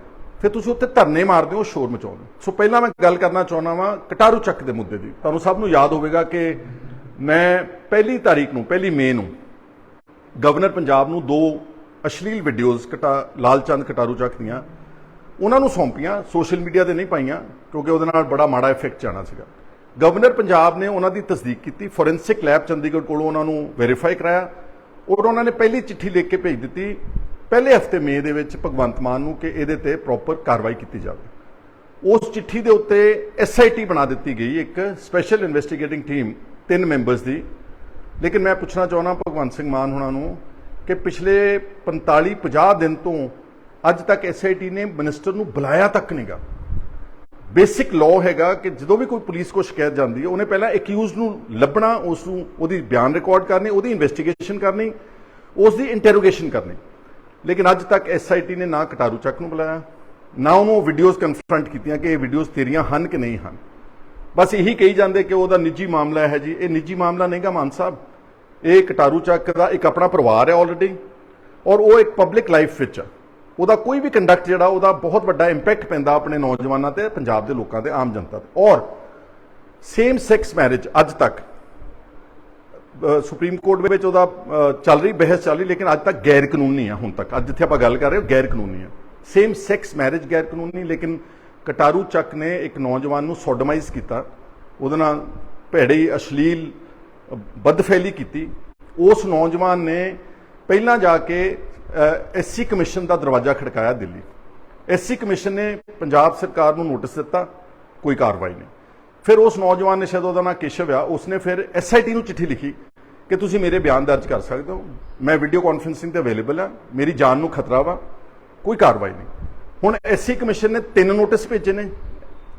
ਫਿਰ ਤੁਸੀਂ ਉੱਤੇ ਧਰਨੇ ਮਾਰਦੇ ਹੋ, ਸ਼ੋਰ ਮਚਾਉਂਦੇ। ਸੋ ਪਹਿਲਾਂ ਮੈਂ ਗੱਲ ਕਰਨਾ ਚਾਹੁੰਦਾ ਵਾਂ ਕਟਾਰੂ ਚੱਕ ਦੇ ਮੁੱਦੇ ਦੀ। ਤੁਹਾਨੂੰ ਸਭ ਨੂੰ ਯਾਦ ਹੋਵੇਗਾ ਕਿ ਮੈਂ 1 ਮਈ ਨੂੰ ਗਵਰਨਰ ਪੰਜਾਬ ਨੂੰ 2 ਅਸ਼ਲੀਲ ਵੀਡੀਓਜ਼ ਲਾਲਚੰਦ ਕਟਾਰੂ ਚੱਕ ਦੀਆਂ ਉਹਨਾਂ ਨੂੰ ਸੌਂਪੀਆਂ, ਸੋਸ਼ਲ ਮੀਡੀਆ ਤੇ ਨਹੀਂ ਪਾਈਆਂ ਕਿਉਂਕਿ ਉਹਦੇ ਨਾਲ ਬੜਾ ਮਾੜਾ ਇਫੈਕਟ ਜਾਣਾ ਸੀਗਾ। ਗਵਰਨਰ ਪੰਜਾਬ ਨੇ ਉਹਨਾਂ ਦੀ ਤਸਦੀਕ ਕੀਤੀ, ਫੋਰੈਂਸਿਕ ਲੈਬ ਚੰਡੀਗੜ੍ਹ ਕੋਲੋਂ ਉਹਨਾਂ ਨੂੰ ਵੈਰੀਫਾਈ ਕਰਾਇਆ ਔਰ ਉਹਨਾਂ ਨੇ ਪਹਿਲੀ ਚਿੱਠੀ ਲਿਖ ਕੇ ਭੇਜ ਦਿੱਤੀ ਪਹਿਲੇ ਹਫਤੇ ਮਈ ਦੇ ਵਿੱਚ ਭਗਵੰਤ ਮਾਨ ਨੂੰ ਕਿ ਇਹਦੇ ਤੇ ਪ੍ਰੋਪਰ ਕਾਰਵਾਈ ਕੀਤੀ ਜਾਵੇ। ਉਸ ਚਿੱਠੀ ਦੇ ਉੱਤੇ SIT ਬਣਾ ਦਿੱਤੀ ਗਈ, ਇੱਕ ਸਪੈਸ਼ਲ ਇਨਵੈਸਟੀਗੇਟਿੰਗ ਟੀਮ 3 ਮੈਂਬਰਸ ਦੀ। ਲੇਕਿਨ ਮੈਂ ਪੁੱਛਣਾ ਚਾਹੁੰਦਾ ਭਗਵੰਤ ਸਿੰਘ ਮਾਨ ਹੋਣਾ ਨੂੰ ਕਿ ਪਿਛਲੇ 45-50 ਦਿਨ ਤੋਂ ਅੱਜ ਤੱਕ SIT ਨੇ ਮਿਨਿਸਟਰ ਨੂੰ ਬੁਲਾਇਆ ਤੱਕ ਨਹੀਂਗਾ। ਬੇਸਿਕ ਲਾਅ ਹੈਗਾ ਕਿ ਜਦੋਂ ਵੀ ਕੋਈ ਪੁਲਿਸ ਕੋਲ ਸ਼ਿਕਾਇਤ ਜਾਂਦੀ ਹੈ ਉਹਨੇ ਪਹਿਲਾਂ ਅਕਿਊਜ਼ਡ ਨੂੰ ਲੱਭਣਾ, ਉਸ ਨੂੰ ਉਹਦੀ ਬਿਆਨ ਰਿਕਾਰਡ ਕਰਨੇ, ਉਹਦੀ ਇਨਵੈਸਟੀਗੇਸ਼ਨ ਕਰਨੀ, ਉਸ ਦੀ ਇੰਟਰੋਗੇਸ਼ਨ ਕਰਨੀ। ਲੇਕਿਨ ਅੱਜ ਤੱਕ SIT ਨੇ ਨਾ ਕਟਾਰੂ ਚੱਕ ਨੂੰ ਬੁਲਾਇਆ, ਨਾ ਉਹਨੂੰ ਵੀਡੀਓਜ਼ ਕਨਫਰੰਟ ਕੀਤੀਆਂ ਕਿ ਇਹ ਵੀਡੀਓਜ਼ ਤੇਰੀਆਂ ਹਨ ਕਿ ਨਹੀਂ ਹਨ। ਬਸ ਇਹੀ ਕਹੀ ਜਾਂਦੇ ਕਿ ਉਹਦਾ ਨਿੱਜੀ ਮਾਮਲਾ ਹੈ ਜੀ। ਇਹ ਨਿੱਜੀ ਮਾਮਲਾ ਨਹੀਂਗਾ ਮਾਨ ਸਾਹਿਬ, ਇਹ ਕਟਾਰੂ ਚੱਕ ਦਾ ਇੱਕ ਆਪਣਾ ਪਰਿਵਾਰ ਹੈ ਆਲਰੇਡੀ, ਔਰ ਉਹ ਇੱਕ ਪਬਲਿਕ ਲਾਈਫ ਵਿੱਚ ਆ। ਉਹਦਾ ਕੋਈ ਵੀ ਕੰਡਕਟ ਜਿਹੜਾ ਉਹਦਾ ਬਹੁਤ ਵੱਡਾ ਇੰਪੈਕਟ ਪੈਂਦਾ ਆਪਣੇ ਨੌਜਵਾਨਾਂ ਤੇ, ਪੰਜਾਬ ਦੇ ਲੋਕਾਂ ਤੇ, ਆਮ ਜਨਤਾ ਤੇ। ਔਰ ਸੇਮ ਸੈਕਸ ਮੈਰਿਜ ਅੱਜ ਤੱਕ ਸੁਪਰੀਮ ਕੋਰਟ ਵਿੱਚ ਉਹਦਾ ਚੱਲ ਰਹੀ ਬਹਿਸ ਚੱਲ ਰਹੀ, ਲੇਕਿਨ ਅੱਜ ਤੱਕ ਗੈਰ ਕਾਨੂੰਨੀ ਆ। ਹੁਣ ਤੱਕ ਅੱਜ ਜਿੱਥੇ ਆਪਾਂ ਗੱਲ ਕਰ ਰਹੇ ਹਾਂ ਗੈਰ ਕਾਨੂੰਨੀ ਆ। ਸੇਮ ਸੈਕਸ ਮੈਰਿਜ ਗੈਰ ਕਾਨੂੰਨੀ, ਲੇਕਿਨ ਕਟਾਰੂ ਚੱਕ ਨੇ ਇੱਕ ਨੌਜਵਾਨ ਨੂੰ ਸੋਡੋਮਾਈਜ਼ ਕੀਤਾ, ਉਹਦੇ ਨਾਲ ਭੈੜੀ ਅਸ਼ਲੀਲ ਬਦਫੈਲੀ ਕੀਤੀ। ਉਸ ਨੌਜਵਾਨ ਨੇ ਪਹਿਲਾਂ ਜਾ ਕੇ SC ਕਮਿਸ਼ਨ ਦਾ ਦਰਵਾਜ਼ਾ ਖੜਕਾਇਆ ਦਿੱਲੀ। SC ਕਮਿਸ਼ਨ ਨੇ ਪੰਜਾਬ ਸਰਕਾਰ ਨੂੰ ਨੋਟਿਸ ਦਿੱਤਾ, ਕੋਈ ਕਾਰਵਾਈ ਨਹੀਂ। ਫਿਰ ਉਸ ਨੌਜਵਾਨ ਨੇ, ਸ਼ਾਇਦ ਉਹਦਾ ਨਾਂ ਕੇਸ਼ਵ ਆ, ਉਸਨੇ ਫਿਰ SIT ਨੂੰ ਚਿੱਠੀ ਲਿਖੀ ਕਿ ਤੁਸੀਂ ਮੇਰੇ ਬਿਆਨ ਦਰਜ ਕਰ ਸਕਦੇ ਹੋ, ਮੈਂ ਵੀਡੀਓ ਕਾਨਫਰੰਸਿੰਗ ਤੇ ਅਵੇਲੇਬਲ ਆ, ਮੇਰੀ ਜਾਨ ਨੂੰ ਖਤਰਾ ਵਾ, ਕੋਈ ਕਾਰਵਾਈ ਨਹੀਂ। ਹੁਣ SC ਕਮਿਸ਼ਨ ਨੇ 3 ਨੋਟਿਸ ਭੇਜੇ ਨੇ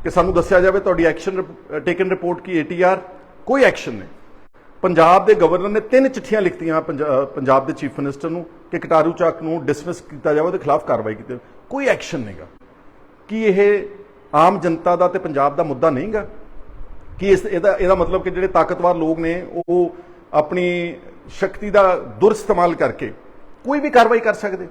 ਕਿ ਸਾਨੂੰ ਦੱਸਿਆ ਜਾਵੇ ਤੁਹਾਡੀ ਐਕਸ਼ਨ ਟੇਕਨ ਰਿਪੋਰਟ ਕੀ ATR, ਕੋਈ ਐਕਸ਼ਨ ਨਹੀਂ। ਪੰਜਾਬ ਦੇ ਗਵਰਨਰ ਨੇ 3 ਚਿੱਠੀਆਂ ਲਿਖਤੀਆਂ ਪੰਜਾਬ ਦੇ ਚੀਫ ਮਿਨਿਸਟਰ ਨੂੰ ਕਿ ਕਟਾਰੂ ਚੱਕ ਨੂੰ ਡਿਸਮਿਸ ਕੀਤਾ ਜਾਵੇ, ਉਹਦੇ ਖਿਲਾਫ ਕਾਰਵਾਈ ਕੀਤੀ, ਕੋਈ ਐਕਸ਼ਨ ਨਹੀਂਗਾ। ਕੀ ਇਹ ਆਮ ਜਨਤਾ ਦਾ ਤੇ ਪੰਜਾਬ ਦਾ ਮੁੱਦਾ ਨਹੀਂਗਾ? ਕਿ ਇਹਦਾ ਮਤਲਬ ਕਿ ਜਿਹੜੇ ਤਾਕਤਵਰ ਲੋਕ ਨੇ ਉਹ ਆਪਣੀ ਸ਼ਕਤੀ ਦਾ ਦੁਰਇਸਤੇਮਾਲ ਕਰਕੇ ਕੋਈ ਵੀ ਕਾਰਵਾਈ ਕਰ ਸਕਦੇ?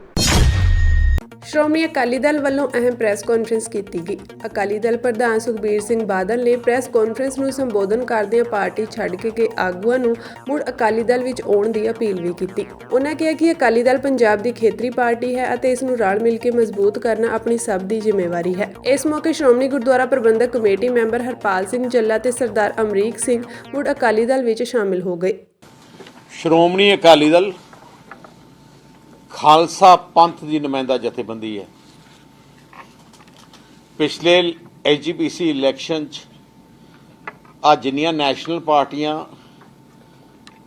ਸ਼੍ਰੋਮਣੀ ਅਕਾਲੀ ਦਲ ਵੱਲੋਂ ਅਹਿਮ ਪ੍ਰੈਸ ਕਾਨਫਰੰਸ ਕੀਤੀ ਗਈ। ਅਕਾਲੀ ਦਲ ਪ੍ਰਧਾਨ ਸੁਖਬੀਰ ਸਿੰਘ ਬਾਦਲ ਨੇ ਪ੍ਰੈਸ ਕਾਨਫਰੰਸ ਨੂੰ ਸੰਬੋਧਨ ਕਰਦਿਆਂ ਪਾਰਟੀ ਛੱਡ ਕੇ ਗਏ ਆਗੂਆਂ ਨੂੰ ਮੁੜ ਅਕਾਲੀ ਦਲ ਵਿੱਚ ਆਉਣ ਦੀ ਅਪੀਲ ਵੀ ਕੀਤੀ। ਉਹਨਾਂ ਕਿਹਾ ਕਿ ਅਕਾਲੀ ਦਲ ਪੰਜਾਬ ਦੀ ਖੇਤਰੀ ਪਾਰਟੀ ਹੈ ਅਤੇ ਇਸ ਨੂੰ ਰਲ ਮਿਲ ਕੇ ਮਜ਼ਬੂਤ ਕਰਨਾ ਆਪਣੀ ਸਭ ਦੀ ਜ਼ਿੰਮੇਵਾਰੀ ਹੈ। ਇਸ ਮੌਕੇ ਸ਼੍ਰੋਮਣੀ ਗੁਰਦੁਆਰਾ ਪ੍ਰਬੰਧਕ ਕਮੇਟੀ ਮੈਂਬਰ ਹਰਪਾਲ ਸਿੰਘ ਜੱਲਾ ਤੇ ਸਰਦਾਰ ਅਮਰੀਕ ਸਿੰਘ ਮੁੜ ਅਕਾਲੀ ਦਲ ਵਿੱਚ ਸ਼ਾਮਿਲ ਹੋ ਗਏ। ਸ਼੍ਰੋਮਣੀ ਅਕਾਲੀ ਦਲ ਖਾਲਸਾ ਪੰਥ ਦੀ ਨੁਮਾਇੰਦਾ ਜਥੇਬੰਦੀ ਹੈ। ਪਿਛਲੇ HGPC ਇਲੈਕਸ਼ਨ 'ਚ ਆ ਜਿੰਨੀਆਂ ਨੈਸ਼ਨਲ ਪਾਰਟੀਆਂ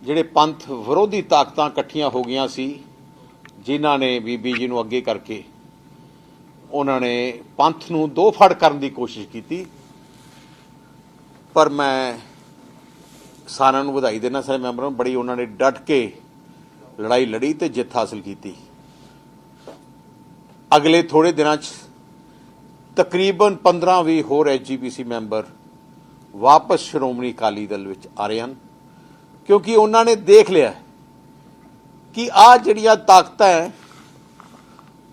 ਜਿਹੜੇ ਪੰਥ ਵਿਰੋਧੀ ਤਾਕਤਾਂ ਇਕੱਠੀਆਂ ਹੋ ਗਈਆਂ ਸੀ, ਜਿਨ੍ਹਾਂ ਨੇ ਬੀਬੀ ਜੀ ਨੂੰ ਅੱਗੇ ਕਰਕੇ ਉਹਨਾਂ ਨੇ ਪੰਥ ਨੂੰ ਦੋ ਫੜ ਕਰਨ ਦੀ ਕੋਸ਼ਿਸ਼ ਕੀਤੀ। ਪਰ ਮੈਂ ਸਾਰਿਆਂ ਨੂੰ ਵਧਾਈ ਦੇਣਾ, ਸਾਰੇ ਮੈਂਬਰਾਂ ਨੂੰ, ਬੜੀ ਉਹਨਾਂ ਨੇ ਡਟ ਕੇ ਲੜਾਈ ਲੜੀ ਤੇ ਜਿੱਤ ਹਾਸਲ ਕੀਤੀ। ਅਗਲੇ ਥੋੜੇ ਦਿਨਾਂ 'ਚ ਤਕਰੀਬਨ 15-20 ਹੋਰ HGPC ਮੈਂਬਰ ਵਾਪਸ ਸ਼੍ਰੋਮਣੀ ਅਕਾਲੀ ਦਲ ਵਿੱਚ ਆ ਰਹੇ ਹਨ, ਕਿਉਂਕਿ ਉਹਨਾਂ ਨੇ ਦੇਖ ਲਿਆ ਕਿ ਆਹ ਜਿਹੜੀਆਂ ਤਾਕਤਾਂ ਹੈ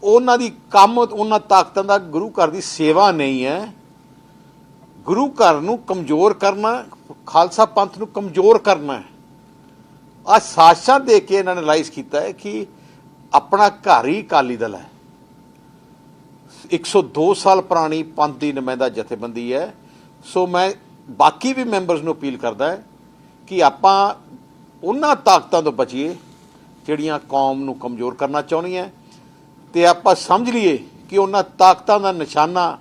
ਉਹਨਾਂ ਦੀ ਕੰਮ, ਉਹਨਾਂ ਤਾਕਤਾਂ ਦਾ ਗੁਰੂ ਘਰ ਦੀ ਸੇਵਾ ਨਹੀਂ ਹੈ। ਗੁਰੂ ਘਰ ਨੂੰ ਕਮਜ਼ੋਰ ਕਰਨਾ, ਖਾਲਸਾ ਪੰਥ ਨੂੰ ਕਮਜ਼ੋਰ ਕਰਨਾ ਹੈ। ਆ ਸਾਜ਼ਿਸ਼ਾਂ ਦੇ ਕੇ ਇਹਨਾਂ ਨੇ ਰਿਲਾਈਜ਼ ਕੀਤਾ ਹੈ ਕਿ ਆਪਣਾ ਘਰ ਹੀ ਅਕਾਲੀ ਦਲ ਹੈ। 102 ਸਾਲ ਪੁਰਾਣੀ ਪੰਥ ਦੀ ਨੁਮਾਇੰਦਾ ਜਥੇਬੰਦੀ ਹੈ। ਸੋ ਮੈਂ ਬਾਕੀ ਵੀ ਮੈਂਬਰਸ ਨੂੰ ਅਪੀਲ ਕਰਦਾ ਹੈ ਕਿ ਆਪਾਂ ਉਹਨਾਂ ਤਾਕਤਾਂ ਤੋਂ ਬਚੀਏ ਜਿਹੜੀਆਂ ਕੌਮ ਨੂੰ ਕਮਜ਼ੋਰ ਕਰਨਾ ਚਾਹੁੰਦੀਆਂ, ਤੇ ਆਪਾਂ ਸਮਝ ਲਈਏ ਕਿ ਉਹਨਾਂ ਤਾਕਤਾਂ ਦਾ ਨਿਸ਼ਾਨਾ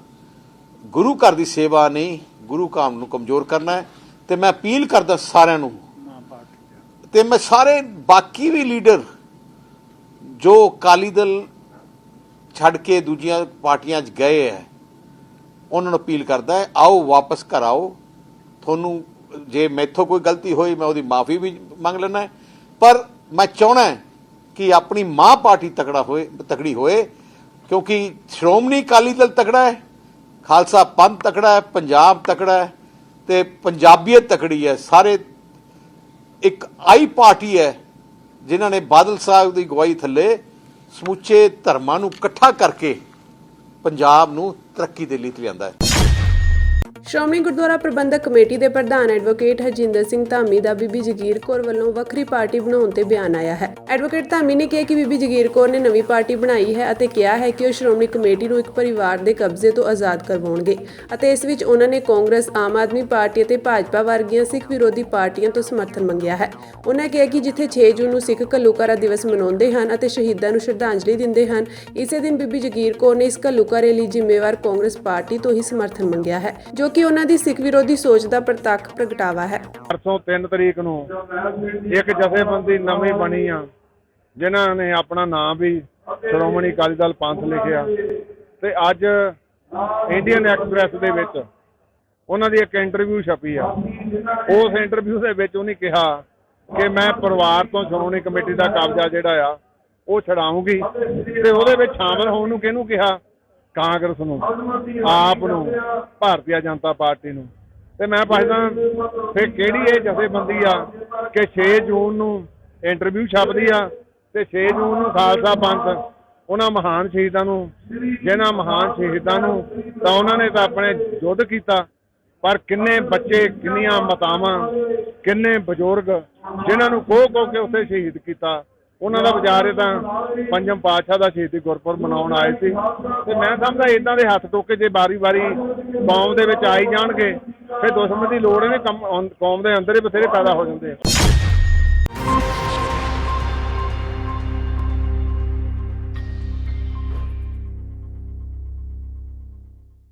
ਗੁਰੂ ਘਰ ਦੀ ਸੇਵਾ ਨਹੀਂ, ਗੁਰੂ ਕਾਮ ਨੂੰ ਕਮਜ਼ੋਰ ਕਰਨਾ ਹੈ। ਤੇ ਮੈਂ ਅਪੀਲ ਕਰਦਾ ਸਾਰਿਆਂ ਨੂੰ, ਤੇ ਮੈਂ ਸਾਰੇ ਬਾਕੀ ਵੀ ਲੀਡਰ ਜੋ ਅਕਾਲੀ ਦਲ ਛੱਡ ਕੇ ਦੂਜੀਆਂ ਪਾਰਟੀਆਂ 'ਚ ਗਏ ਹੈ ਉਹਨਾਂ ਨੂੰ ਅਪੀਲ ਕਰਦਾ ਹੈ, ਆਓ ਵਾਪਸ ਘਰ ਆਓ। ਤੁਹਾਨੂੰ ਜੇ ਮੈਥੋਂ ਕੋਈ ਗਲਤੀ ਹੋਈ ਮੈਂ ਉਹਦੀ ਮਾਫੀ ਵੀ ਮੰਗ ਲੈਣਾ, ਪਰ ਮੈਂ ਚਾਹਣਾ ਕਿ ਆਪਣੀ ਮਾਂ ਪਾਰਟੀ ਤਕੜੀ ਹੋਏ ਕਿਉਂਕਿ ਸ਼੍ਰੋਮਣੀ ਅਕਾਲੀ ਦਲ ਤਕੜਾ ਹੈ, ਖਾਲਸਾ ਪੰਥ ਤਕੜਾ ਹੈ, ਪੰਜਾਬ ਤਕੜਾ ਹੈ ਤੇ ਪੰਜਾਬੀਅਤ ਤਕੜੀ ਹੈ। ਸਾਰੇ ਇੱਕ ਆਈ ਪਾਰਟੀ ਹੈ ਜਿਨ੍ਹਾਂ ਨੇ ਬਾਦਲ ਸਾਹਿਬ ਦੀ ਅਗਵਾਈ ਥੱਲੇ ਸਮੁੱਚੇ ਧਰਮਾਂ ਨੂੰ ਇਕੱਠਾ ਕਰਕੇ ਪੰਜਾਬ ਨੂੰ ਤਰੱਕੀ ਦੇ ਲਈ ਲਿਆਂਦਾ ਹੈ। ਸ਼੍ਰੋਮਣੀ ਗੁਰਦੁਆਰਾ ਪ੍ਰਬੰਧਕ ਕਮੇਟੀ ਦੇ ਪ੍ਰਧਾਨ ਐਡਵੋਕੇਟ ਹਰਜਿੰਦਰ ਸਿੰਘ ਧਾਮੀ ਦਾ ਬੀਬੀ ਜਗੀਰ ਕੌਰ ਵੱਲੋਂ ਵੱਖਰੀ ਪਾਰਟੀ ਬਣਾਉਣ ਤੇ ਬਿਆਨ ਆਇਆ ਹੈ। ਐਡਵੋਕੇਟ ਧਾਮੀ ਨੇ ਕਿਹਾ ਕਿ ਬੀਬੀ ਜਗੀਰ ਕੌਰ ਨੇ ਨਵੀਂ ਪਾਰਟੀ ਬਣਾਈ ਹੈ ਅਤੇ ਕਿਹਾ ਹੈ ਕਿ ਉਹ ਸ਼੍ਰੋਮਣੀ ਕਮੇਟੀ ਨੂੰ ਇੱਕ ਪਰਿਵਾਰ ਦੇ ਕਬਜ਼ੇ ਤੋਂ ਆਜ਼ਾਦ ਕਰਵਾਉਣਗੇ ਅਤੇ ਇਸ ਵਿੱਚ ਉਹਨਾਂ ਨੇ ਕਾਂਗਰਸ, ਆਮ ਆਦਮੀ ਪਾਰਟੀ ਅਤੇ ਭਾਜਪਾ ਵਰਗੀਆਂ ਸਿੱਖ ਵਿਰੋਧੀ ਪਾਰਟੀਆਂ ਤੋਂ ਸਮਰਥਨ ਮੰਗਿਆ ਹੈ। ਉਹਨਾਂ ਕਿਹਾ ਕਿ ਜਿੱਥੇ 6 ਜੂਨ ਨੂੰ ਸਿੱਖ ਘੱਲੂਘਾਰਾ ਦਿਵਸ ਮਨਾਉਂਦੇ ਹਨ ਅਤੇ ਸ਼ਹੀਦਾਂ ਨੂੰ ਸ਼ਰਧਾਂਜਲੀ ਦਿੰਦੇ ਹਨ, ਇਸੇ ਦਿਨ ਬੀਬੀ ਜਗੀਰ ਕੌਰ ਨੇ ਇਸ ਘੱਲੂਘਾਰੇ ਲਈ ਜ਼ਿੰਮੇਵਾਰ ਕਾਂਗਰਸ ਪਾਰਟੀ ਤੋਂ ਹੀ ਸਮਰਥਨ ਮੰਗਿਆ ਹੈ, ਜੋ ਕਿ ਉਹਨਾਂ ਦੀ ਸਿੱਖ ਵਿਰੋਧੀ ਸੋਚ ਦਾ ਪ੍ਰਤੱਖ ਪ੍ਰਗਟਾਵਾ ਹੈ। ਪਰਸੋਂ 3 ਤਰੀਕ ਨੂੰ ਇੱਕ ਜਥੇਬੰਦੀ ਨਵੀਂ ਬਣੀ ਆ ਜਿਨ੍ਹਾਂ ਨੇ ਆਪਣਾ ਨਾਮ ਵੀ ਸ਼੍ਰੋਮਣੀ ਅਕਾਲੀ ਦਲ ਪੰਥ ਲਿਖਿਆ ਤੇ ਅੱਜ ਇੰਡੀਅਨ ਐਕਸਪ੍ਰੈਸ ਦੇ ਵਿੱਚ ਉਹਨਾਂ ਦੀ ਇੱਕ ਇੰਟਰਵਿਊ ਛਪੀ ਆ। ਉਸ ਇੰਟਰਵਿਊ ਦੇ ਵਿੱਚ ਉਹਨੇ ਕਿਹਾ ਕਿ ਮੈਂ ਪਰਿਵਾਰ ਤੋਂ ਸ਼੍ਰੋਮਣੀ ਕਮੇਟੀ ਦਾ ਕਬਜ਼ਾ ਜਿਹੜਾ ਆ ਉਹ ਛਡਾਊਂਗੀ ਤੇ ਉਹਦੇ ਵਿੱਚ ਸ਼ਾਮਲ ਹੋਣ ਨੂੰ ਕਿਹਨੂੰ ਕਿਹਾ? ਕਾਂਗਰਸ ਨੂੰ, ਆਪ ਨੂੰ, ਭਾਰਤੀ ਜਨਤਾ ਪਾਰਟੀ ਨੂੰ। ਤੇ ਮੈਂ ਪੁੱਛਦਾ ਫਿਰ ਕਿਹੜੀ ਇਹ ਜਥੇਬੰਦੀ ਆ ਕਿ 6 ਜੂਨ ਨੂੰ ਇੰਟਰਵਿਊ ਛਪਦੀ ਆ ਤੇ 6 ਜੂਨ ਨੂੰ ਖਾਲਸਾ ਪੰਥ ਉਹਨਾਂ ਮਹਾਨ ਸ਼ਹੀਦਾਂ ਨੂੰ, ਜਿਹਨਾਂ ਮਹਾਨ ਸ਼ਹੀਦਾਂ ਨੂੰ ਤਾਂ ਉਹਨਾਂ ਨੇ ਤਾਂ ਆਪਣੇ ਯੁੱਧ ਕੀਤਾ, ਪਰ ਕਿੰਨੇ ਬੱਚੇ, ਕਿੰਨੀਆਂ ਮਾਤਾਵਾਂ, ਕਿੰਨੇ ਬਜ਼ੁਰਗ ਜਿਨ੍ਹਾਂ ਨੂੰ ਕੋਹ ਕੇ ਉੱਥੇ ਸ਼ਹੀਦ ਕੀਤਾ, ਉਹਨਾਂ ਦਾ ਵਿਚਾਰੇ ਤਾਂ ਪੰਜਮ ਪਾਤਸ਼ਾਹ ਦਾ ਸ਼ਹੀਦੀ ਗੁਰਪੁਰਬ ਮਨਾਉਣ ਆਏ ਸੀ। ਤੇ ਮੈਂ ਸਮਝਦਾ ਇਦਾਂ ਦੇ ਹੱਥ ਟੋਕੇ ਜੇ ਵਾਰੀ-ਵਾਰੀ ਕੌਮ ਦੇ ਵਿੱਚ ਆਈ ਜਾਣਗੇ ਫਿਰ ਦੁਸ਼ਮਣ ਦੀ ਲੋੜ ਨਹੀਂ, ਕੌਮ ਦੇ ਅੰਦਰ ਹੀ ਬਥੇਰੇ ਪੈਦਾ ਹੋ ਜਾਂਦੇ ਆ।